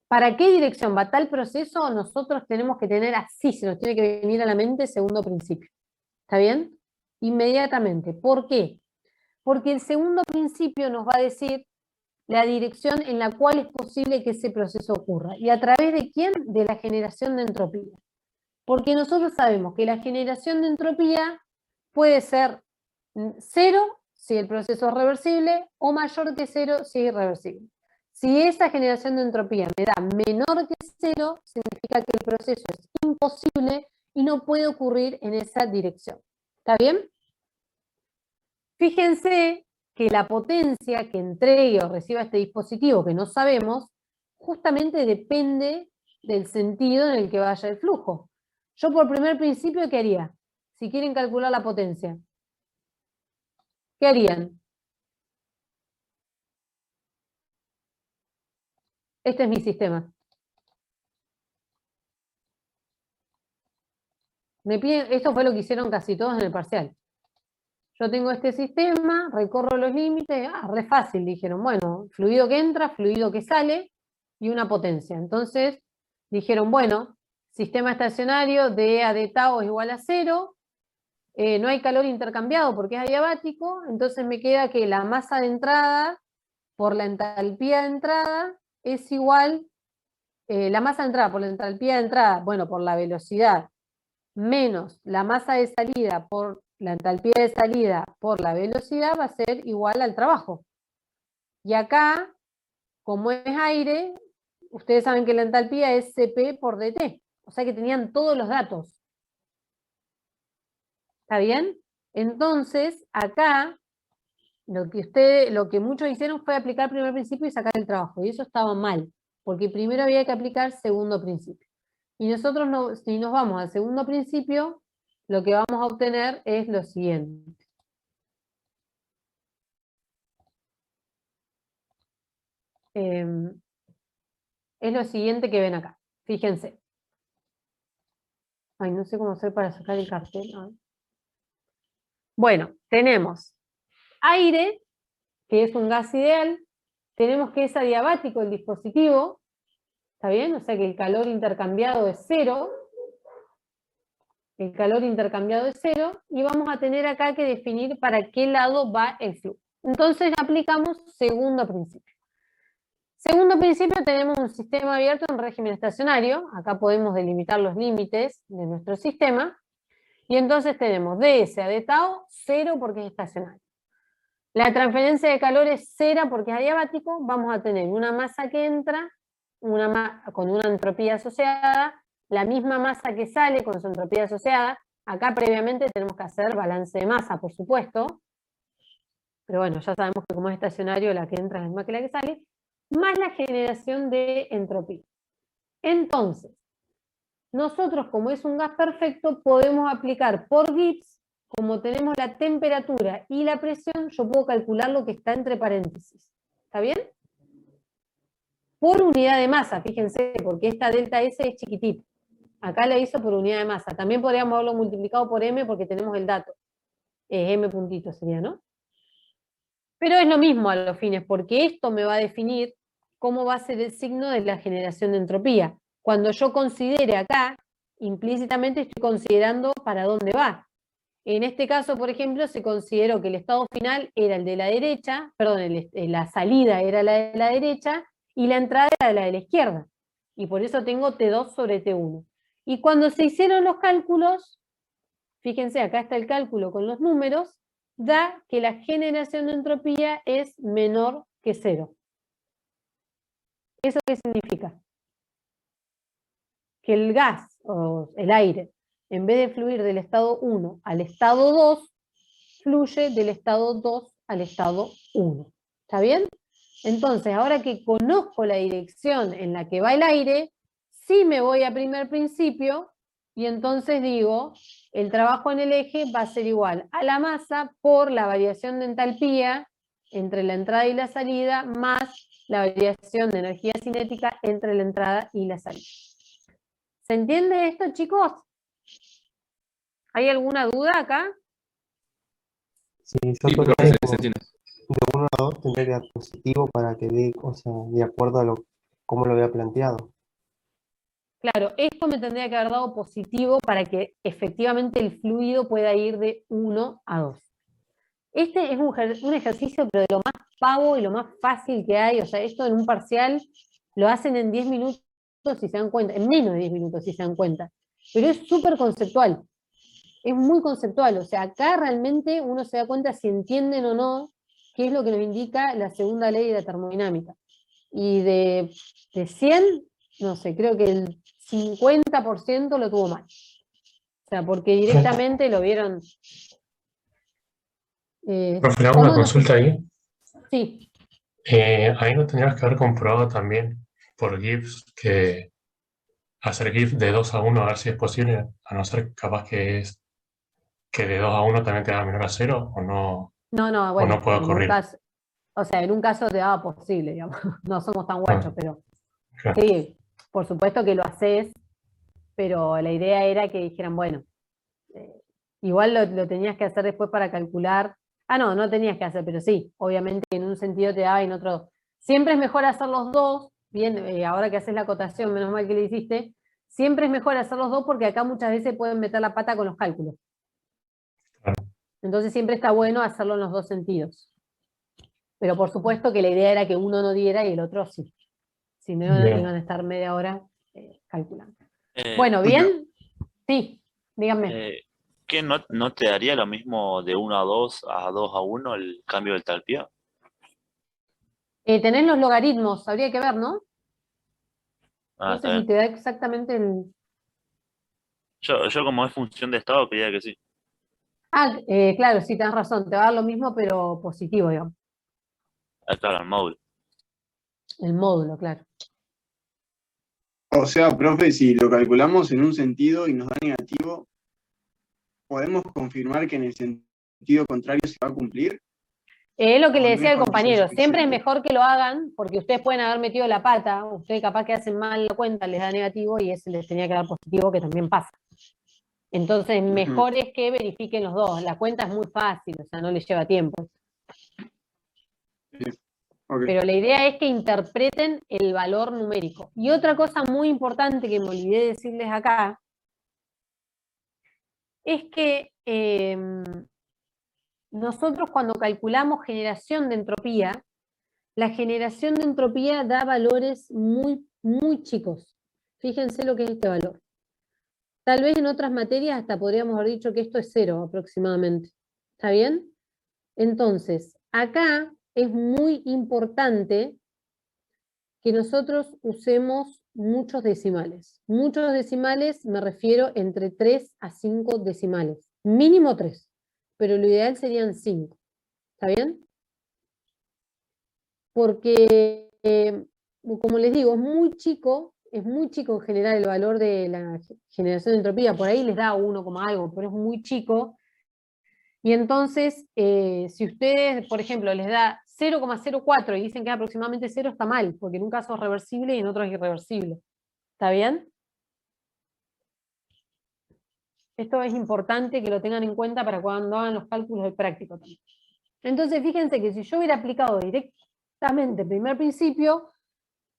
para qué dirección va tal proceso, nosotros tenemos que tener así, se nos tiene que venir a la mente segundo principio. ¿Está bien? Inmediatamente. ¿Por qué? Porque el segundo principio nos va a decir la dirección en la cual es posible que ese proceso ocurra. ¿Y a través de quién? De la generación de entropía. Porque nosotros sabemos que la generación de entropía puede ser 0 si el proceso es reversible o mayor que 0 si es irreversible. Si esa generación de entropía me da menor que 0, significa que el proceso es imposible y no puede ocurrir en esa dirección. ¿Está bien? Fíjense que la potencia que entregue o reciba este dispositivo, que no sabemos, justamente depende del sentido en el que vaya el flujo. Yo por primer principio, ¿qué haría? Si quieren calcular la potencia, ¿qué harían? Este es mi sistema. Me piden, esto fue lo que hicieron casi todos en el parcial. Yo tengo este sistema, recorro los límites, re fácil, dijeron, bueno, fluido que entra, fluido que sale, y una potencia. Entonces, dijeron, bueno, sistema estacionario de A de tau es igual a 0, no hay calor intercambiado porque es adiabático, entonces me queda que la masa de entrada por la entalpía de entrada es igual, la masa de entrada por la entalpía de entrada, bueno, por la velocidad, menos la masa de salida por la entalpía de salida por la velocidad va a ser igual al trabajo. Y acá, como es aire, ustedes saben que la entalpía es Cp por dt, o sea que tenían todos los datos. ¿Está bien? Entonces, acá, lo que muchos hicieron fue aplicar primer principio y sacar el trabajo, y eso estaba mal, porque primero había que aplicar segundo principio. Y nosotros, si nos vamos al segundo principio, lo que vamos a obtener es lo siguiente. Es lo siguiente que ven acá. Fíjense. Ay, no sé cómo hacer para sacar el cartel. Ay. Bueno, tenemos aire, que es un gas ideal. Tenemos que es adiabático el dispositivo. ¿Está bien? O sea que el calor intercambiado es 0. El calor intercambiado es 0. Y vamos a tener acá que definir para qué lado va el flujo. Entonces aplicamos segundo principio. Segundo principio, tenemos un sistema abierto en régimen estacionario. Acá podemos delimitar los límites de nuestro sistema. Y entonces tenemos ds a d tau 0 porque es estacionario. La transferencia de calor es 0 porque es adiabático. Vamos a tener una masa que entra con una entropía asociada, la misma masa que sale con su entropía asociada. Acá previamente tenemos que hacer balance de masa, por supuesto. Pero bueno, ya sabemos que como es estacionario, la que entra es la misma que la que sale, más la generación de entropía. Entonces, nosotros, como es un gas perfecto, podemos aplicar por Gibbs, como tenemos la temperatura y la presión, yo puedo calcular lo que está entre paréntesis. ¿Está bien? Por unidad de masa, fíjense, porque esta delta S es chiquitita. Acá la hizo por unidad de masa. También podríamos haberlo multiplicado por M porque tenemos el dato. M puntito sería, ¿no? Pero es lo mismo a los fines, porque esto me va a definir cómo va a ser el signo de la generación de entropía. Cuando yo considere acá, implícitamente estoy considerando para dónde va. En este caso, por ejemplo, se consideró que el estado final era el de la derecha, perdón, la salida era la de la derecha, y la entrada era la de la izquierda. Y por eso tengo T2 sobre T1. Y cuando se hicieron los cálculos, fíjense, acá está el cálculo con los números, da que la generación de entropía es menor que 0. ¿Eso qué significa? Que el gas, o el aire, en vez de fluir del estado 1 al estado 2, fluye del estado 2 al estado 1. ¿Está bien? Entonces, ahora que conozco la dirección en la que va el aire, sí me voy a primer principio, y entonces digo, el trabajo en el eje va a ser igual a la masa por la variación de entalpía entre la entrada y la salida, más la variación de energía cinética entre la entrada y la salida. ¿Se entiende esto, chicos? ¿Hay alguna duda acá? Sí, yo Sí, creo profe, que se entiende. de 1 a 2 tendría que dar positivo para que dé, o sea, de acuerdo a cómo lo había planteado. Claro, esto me tendría que haber dado positivo para que efectivamente el fluido pueda ir de 1 a 2. Este es un ejercicio, pero de lo más pavo y lo más fácil que hay. O sea, esto en un parcial lo hacen en 10 minutos, si se dan cuenta, en menos de 10 minutos, si se dan cuenta. Pero es súper conceptual. Es muy conceptual. O sea, acá realmente uno se da cuenta si entienden o no qué es lo que nos indica la segunda ley de la termodinámica. Y de 100, no sé, creo que el 50% lo tuvo mal. O sea, porque directamente lo vieron. Profe, le hago ¿O una no? No sé. consulta ahí. Sí. Ahí no tendrías que haber comprobado también por GIFs que hacer GIF de 2 a 1 a ver si es posible, a no ser capaz que es que de 2 a 1 también te da menor a 0 No, no, o no bueno, puedo en un ocurrir. caso, o sea, en un caso te daba posible, digamos. No somos tan guachos, pero Claro. sí, por supuesto que lo haces, pero la idea era que dijeran, bueno, igual lo tenías que hacer después para calcular. Ah, no, no tenías que hacer, pero sí, obviamente en un sentido te daba y en otro. Siempre es mejor hacer los dos, bien, ahora que haces la acotación, menos mal que le hiciste, siempre es mejor hacer los dos porque acá muchas veces pueden meter la pata con los cálculos. Entonces siempre está bueno hacerlo en los dos sentidos. Pero por supuesto que la idea era que uno no diera y el otro sí. Si no, Bien. iban a estar media hora calculando. Eh, Bueno, ¿bien? Sí, díganme. ¿Qué no te daría lo mismo de 1 a 2 a 2 a 1 el cambio de entalpía? Tenés los logaritmos, habría que ver, ¿no? Ah, No está sé si bien. te da exactamente el... Yo como es función de estado, creía que sí. Ah, claro, sí, tenés razón, te va a dar lo mismo, pero positivo, digamos. Ah, claro, el módulo. El módulo, claro. O sea, profe, si lo calculamos en un sentido y nos da negativo, ¿podemos confirmar que en el sentido contrario se va a cumplir? Lo que ¿O le no decía es al compañero, condición siempre es suficiente? mejor que lo hagan, porque ustedes pueden haber metido la pata, ustedes capaz que hacen mal la cuenta, les da negativo y ese les tenía que dar positivo, que también pasa. Entonces, mejor es que verifiquen los dos. La cuenta es muy fácil, o sea, no les lleva tiempo. Pero la idea es que interpreten el valor numérico. Y otra cosa muy importante que me olvidé de decirles acá, es que nosotros cuando calculamos generación de entropía, la generación de entropía da valores muy, muy chicos. Fíjense lo que es este valor. Tal vez en otras materias hasta podríamos haber dicho que esto es 0 aproximadamente. ¿Está bien? Entonces, acá es muy importante que nosotros usemos muchos decimales. Muchos decimales me refiero entre 3 a 5 decimales. Mínimo 3, pero lo ideal serían 5. ¿Está bien? Porque, como les digo, es muy chico en general el valor de la generación de entropía. Por ahí les da 1, algo, pero es muy chico. Y entonces, si ustedes, por ejemplo, les da 0,04 y dicen que es aproximadamente 0, está mal, porque en un caso es reversible y en otro es irreversible. ¿Está bien? Esto es importante que lo tengan en cuenta para cuando hagan los cálculos del práctico también. Entonces, fíjense que si yo hubiera aplicado directamente el primer principio,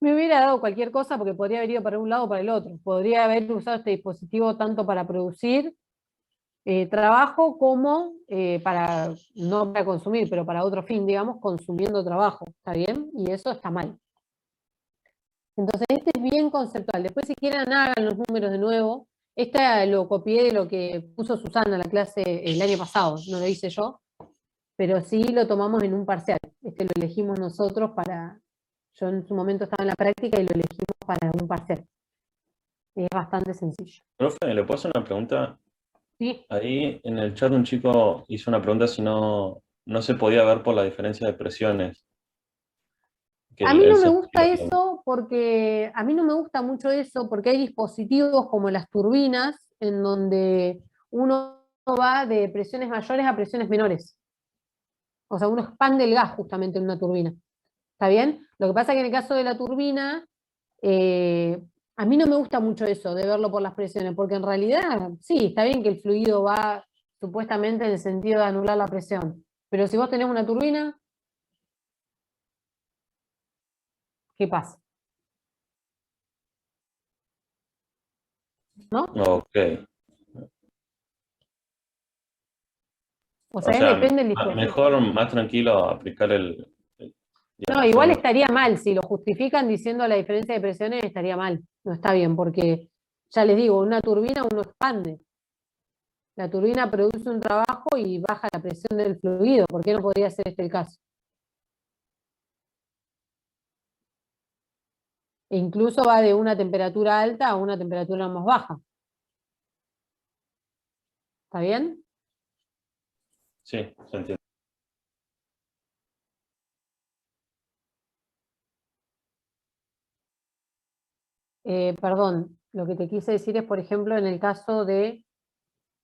me hubiera dado cualquier cosa porque podría haber ido para un lado o para el otro. Podría haber usado este dispositivo tanto para producir trabajo como no para consumir, pero para otro fin, digamos, consumiendo trabajo, ¿está bien? Y eso está mal. Entonces, este es bien conceptual. Después, si quieren, hagan los números de nuevo. Esta lo copié de lo que puso Susana en la clase el año pasado, no lo hice yo, pero sí lo tomamos en un parcial. Este lo elegimos nosotros yo en su momento estaba en la práctica y lo elegimos para un parcial. Es bastante sencillo. Profe, ¿le puedo hacer una pregunta? Sí. Ahí en el chat un chico hizo una pregunta si no se podía ver por la diferencia de presiones. Que A mí el no me gusta sentido. eso porque a mí no me gusta mucho eso porque hay dispositivos como las turbinas en donde uno va de presiones mayores a presiones menores. O sea, uno expande el gas justamente en una turbina. ¿Está bien? Lo que pasa es que en el caso de la turbina, a mí no me gusta mucho eso de verlo por las presiones, porque en realidad sí, está bien que el fluido va supuestamente en el sentido de anular la presión. Pero si vos tenés una turbina, ¿qué pasa? ¿No? Ok. O O sea, sea, depende del dispositivo. mejor, más tranquilo aplicar No, digamos, igual estaría mal. Si lo justifican diciendo la diferencia de presiones, estaría mal. No está bien, porque ya les digo, una turbina uno expande. La turbina produce un trabajo y baja la presión del fluido. ¿Por qué no podría ser este el caso? E incluso va de una temperatura alta a una temperatura más baja. ¿Está bien? sí, se entiende. Perdón, lo que te quise decir es, por ejemplo, en el caso de...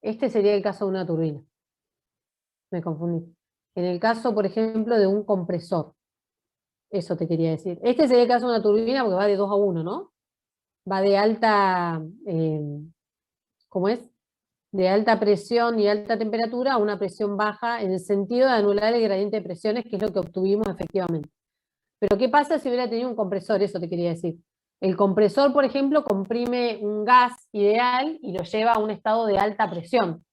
Este sería el caso de una turbina. Me confundí. En el caso, por ejemplo, de un compresor. Eso te quería decir. Este sería el caso de una turbina porque va de 2 a 1, ¿no? Va de alta... ¿cómo es? De alta presión y alta temperatura a una presión baja en el sentido de anular el gradiente de presiones, que es lo que obtuvimos efectivamente. Pero ¿qué pasa si hubiera tenido un compresor? Eso te quería decir. El compresor, por ejemplo, comprime un gas ideal y lo lleva a un estado de alta presión.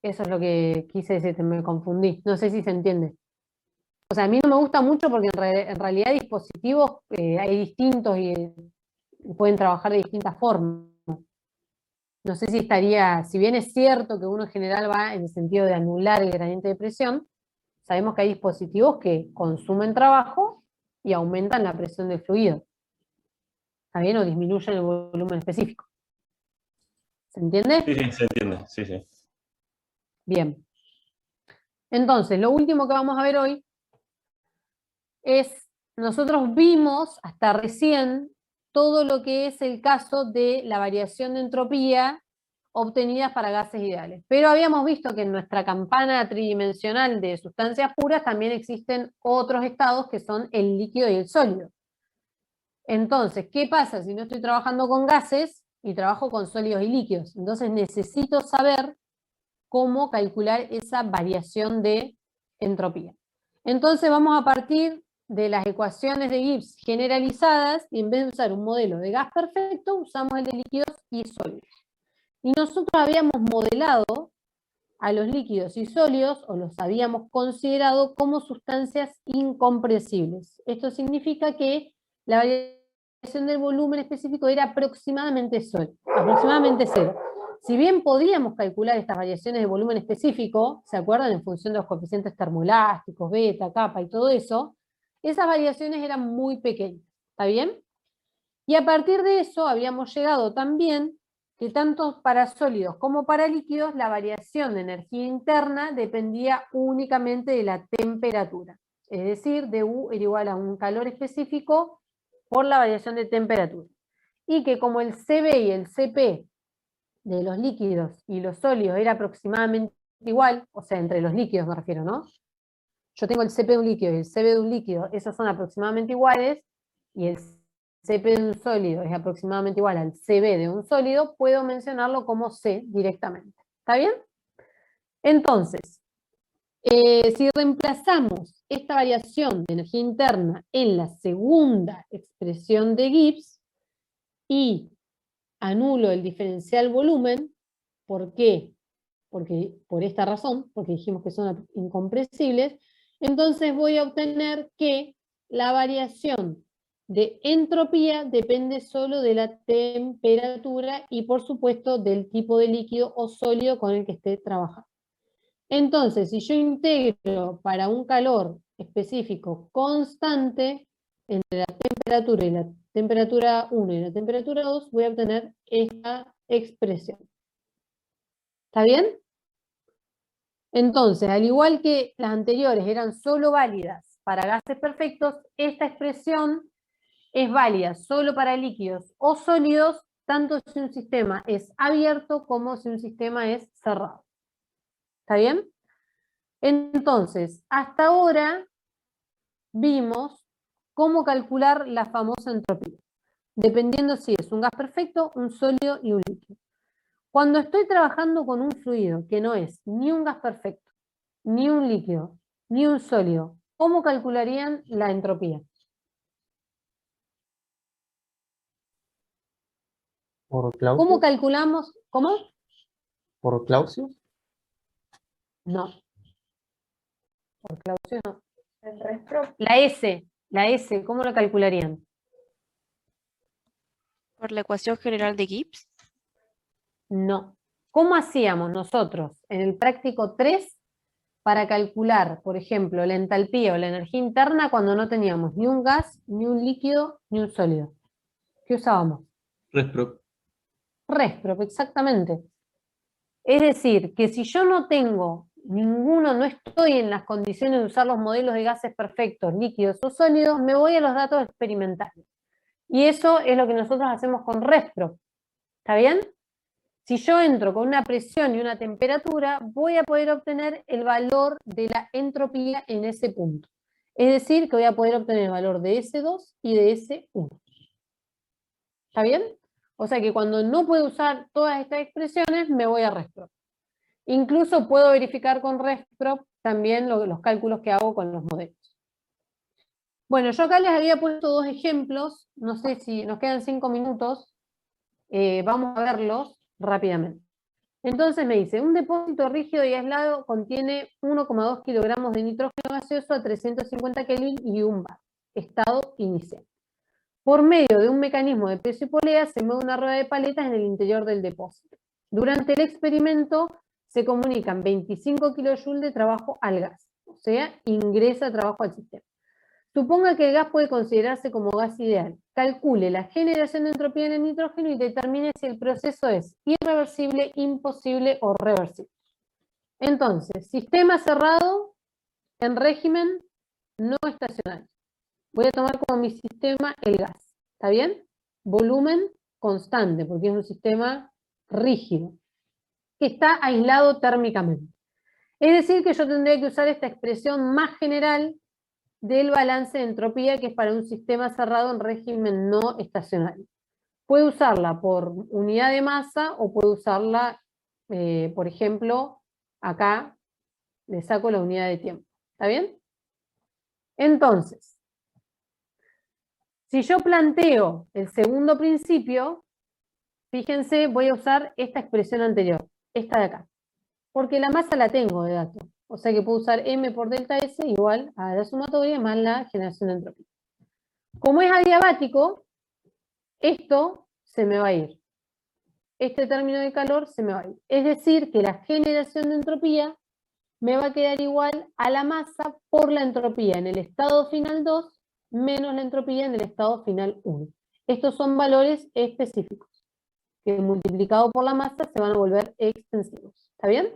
Eso es lo que quise decir, me confundí. No sé si se entiende. O sea, a mí no me gusta mucho porque en realidad dispositivos hay distintos y pueden trabajar de distintas formas. No sé si estaría, si bien es cierto que uno en general va en el sentido de anular el gradiente de presión, sabemos que hay dispositivos que consumen trabajo y aumentan la presión del fluido. ¿Está bien? O disminuyen el volumen específico. ¿Se entiende? Sí, sí, se entiende, sí, sí. Bien. Entonces, lo último que vamos a ver hoy es, nosotros vimos hasta recién todo lo que es el caso de la variación de entropía obtenidas para gases ideales. Pero habíamos visto que en nuestra campana tridimensional de sustancias puras también existen otros estados que son el líquido y el sólido. Entonces, ¿qué pasa si no estoy trabajando con gases y trabajo con sólidos y líquidos? Entonces necesito saber cómo calcular esa variación de entropía. Entonces vamos a partir de las ecuaciones de Gibbs generalizadas y en vez de usar un modelo de gas perfecto, usamos el de líquidos y sólidos. Y nosotros habíamos modelado a los líquidos y sólidos, o los habíamos considerado como sustancias incompresibles. Esto significa que la variación del volumen específico era aproximadamente cero. Si bien podíamos calcular estas variaciones de volumen específico, ¿se acuerdan? En función de los coeficientes termoelásticos, beta, kappa y todo eso, esas variaciones eran muy pequeñas. ¿Está bien? Y a partir de eso habíamos llegado también que tanto para sólidos como para líquidos la variación de energía interna dependía únicamente de la temperatura. Es decir, dU era igual a un calor específico por la variación de temperatura. Y que como el CB y el CP de los líquidos y los sólidos era aproximadamente igual, o sea, entre los líquidos me refiero, ¿no? Yo tengo el CP de un líquido y el CB de un líquido, esos son aproximadamente iguales, y el CP de un sólido es aproximadamente igual al CB de un sólido, puedo mencionarlo como C directamente. ¿Está bien? Entonces, si reemplazamos esta variación de energía interna en la segunda expresión de Gibbs y anulo el diferencial volumen, ¿por qué? Porque, por esta razón, porque dijimos que son incompresibles, entonces voy a obtener que la variación de entropía depende solo de la temperatura y por supuesto del tipo de líquido o sólido con el que esté trabajando. Entonces, si yo integro para un calor específico constante entre la temperatura y la temperatura 1 y la temperatura 2, voy a obtener esta expresión. ¿Está bien? Entonces, al igual que las anteriores eran solo válidas para gases perfectos, esta expresión es válida solo para líquidos o sólidos, tanto si un sistema es abierto como si un sistema es cerrado. ¿Está bien? Entonces, hasta ahora vimos cómo calcular la famosa entropía, dependiendo si es un gas perfecto, un sólido y un líquido. Cuando estoy trabajando con un fluido que no es ni un gas perfecto, ni un líquido, ni un sólido, ¿cómo calcularían la entropía? ¿Por ¿Cómo Clausius? calculamos? ¿Cómo? ¿Por Clausius? No. Por Clausius no. El Resprop. La S, ¿cómo la calcularían? Por la ecuación general de Gibbs. No. ¿Cómo hacíamos nosotros en el práctico 3 para calcular, por ejemplo, la entalpía o la energía interna cuando no teníamos ni un gas, ni un líquido, ni un sólido? ¿Qué usábamos? Resprop. Resprop, exactamente. Es decir, que si yo no tengo ninguno, no estoy en las condiciones de usar los modelos de gases perfectos, líquidos o sólidos, me voy a los datos experimentales. Y eso es lo que nosotros hacemos con Resprop. ¿Está bien? Si yo entro con una presión y una temperatura, voy a poder obtener el valor de la entropía en ese punto. Es decir, que voy a poder obtener el valor de S2 y de S1. ¿Está bien? O sea que cuando no puedo usar todas estas expresiones, me voy a Resprop. Incluso puedo verificar con Resprop también los cálculos que hago con los modelos. Bueno, yo acá les había puesto dos ejemplos, no sé si nos quedan 5 minutos, vamos a verlos rápidamente. Entonces me dice, un depósito rígido y aislado contiene 1,2 kilogramos de nitrógeno gaseoso a 350 Kelvin y un bar, estado inicial. Por medio de un mecanismo de peso y polea se mueve una rueda de paletas en el interior del depósito. Durante el experimento se comunican 25 kJ de trabajo al gas, o sea, ingresa trabajo al sistema. Suponga que el gas puede considerarse como gas ideal. Calcule la generación de entropía en el nitrógeno y determine si el proceso es irreversible, imposible o reversible. Entonces, sistema cerrado en régimen no estacionario. Voy a tomar como mi sistema el gas. ¿Está bien? Volumen constante, porque es un sistema rígido, que está aislado térmicamente. Es decir, que yo tendría que usar esta expresión más general del balance de entropía, que es para un sistema cerrado en régimen no estacionario. Puede usarla por unidad de masa o puede usarla, por ejemplo, acá le saco la unidad de tiempo. ¿Está bien? Entonces, si yo planteo el segundo principio, fíjense, voy a usar esta expresión anterior, esta de acá, porque la masa la tengo de dato. O sea que puedo usar M por delta S igual a la sumatoria más la generación de entropía. Como es adiabático, esto se me va a ir. Este término de calor se me va a ir. Es decir, que la generación de entropía me va a quedar igual a la masa por la entropía en el estado final 2 menos la entropía en el estado final 1. Estos son valores específicos, que multiplicado por la masa se van a volver extensivos. ¿Está bien?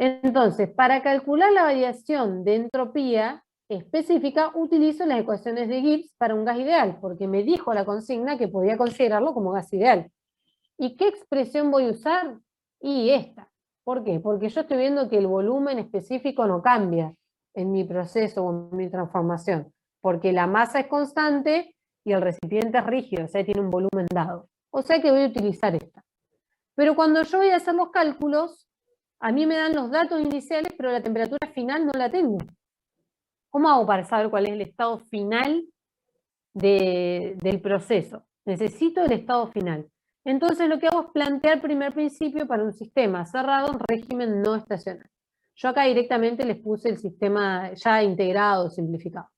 Entonces, para calcular la variación de entropía específica, utilizo las ecuaciones de Gibbs para un gas ideal, porque me dijo la consigna que podía considerarlo como gas ideal. ¿Y qué expresión voy a usar? Y esta. ¿Por qué? Porque yo estoy viendo que el volumen específico no cambia en mi proceso o en mi transformación, porque la masa es constante y el recipiente es rígido, o sea, tiene un volumen dado. O sea que voy a utilizar esta. Pero cuando yo voy a hacer los cálculos, a mí me dan los datos iniciales, pero la temperatura final no la tengo. ¿Cómo hago para saber cuál es el estado final del proceso? Necesito el estado final. Entonces lo que hago es plantear el primer principio para un sistema cerrado en régimen no estacionario. Yo acá directamente les puse el sistema ya integrado, simplificado.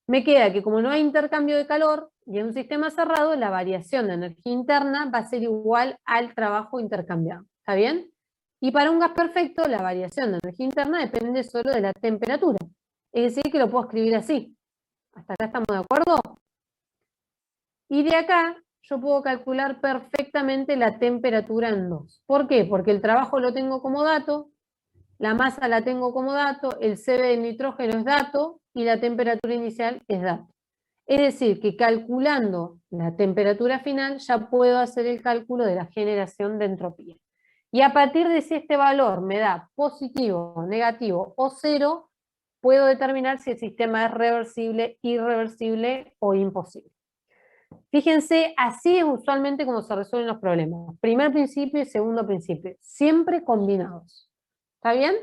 Me queda que como no hay intercambio de calor y en un sistema cerrado, la variación de energía interna va a ser igual al trabajo intercambiado. ¿Está bien? Y para un gas perfecto, la variación de energía interna depende solo de la temperatura. Es decir, que lo puedo escribir así. ¿Hasta acá estamos de acuerdo? Y de acá yo puedo calcular perfectamente la temperatura en 2. ¿Por qué? Porque el trabajo lo tengo como dato, la masa la tengo como dato, el CB del nitrógeno es dato y la temperatura inicial es dato. Es decir, que calculando la temperatura final ya puedo hacer el cálculo de la generación de entropía. Y a partir de si este valor me da positivo, negativo o cero, puedo determinar si el sistema es reversible, irreversible o imposible. Fíjense, así es usualmente como se resuelven los problemas. Primer principio y segundo principio, siempre combinados. ¿Está bien?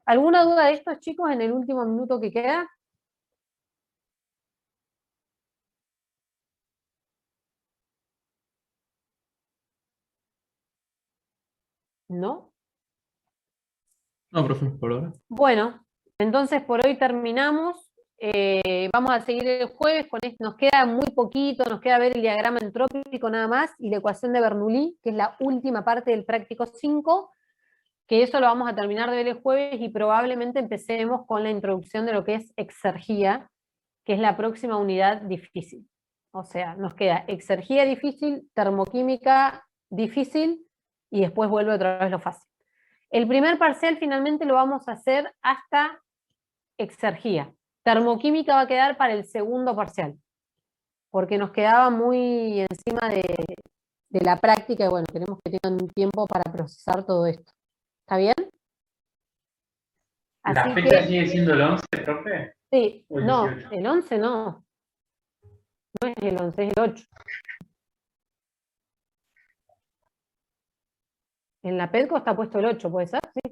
¿Alguna duda de estos, chicos, en el último minuto que queda? ¿No? No, profe, por ahora. Bueno, entonces por hoy terminamos. Vamos a seguir el jueves con esto. Nos queda muy poquito, nos queda ver el diagrama entrópico nada más y la ecuación de Bernoulli, que es la última parte del práctico 5, que eso lo vamos a terminar de ver el jueves y probablemente empecemos con la introducción de lo que es exergía, que es la próxima unidad difícil. O sea, nos queda exergía difícil, termoquímica difícil y después vuelve otra vez lo fácil. El primer parcial finalmente lo vamos a hacer hasta exergía. Termoquímica va a quedar para el segundo parcial, porque nos quedaba muy encima de la práctica y bueno, queremos que tengan un tiempo para procesar todo esto. ¿Está bien? ¿La Así fecha que, sigue siendo el 11, profe? sí, ¿O el no, 18? el 11 no. No es el 11, es el 8. En la PEDCO está puesto el 8, ¿puede ser? ¿Sí?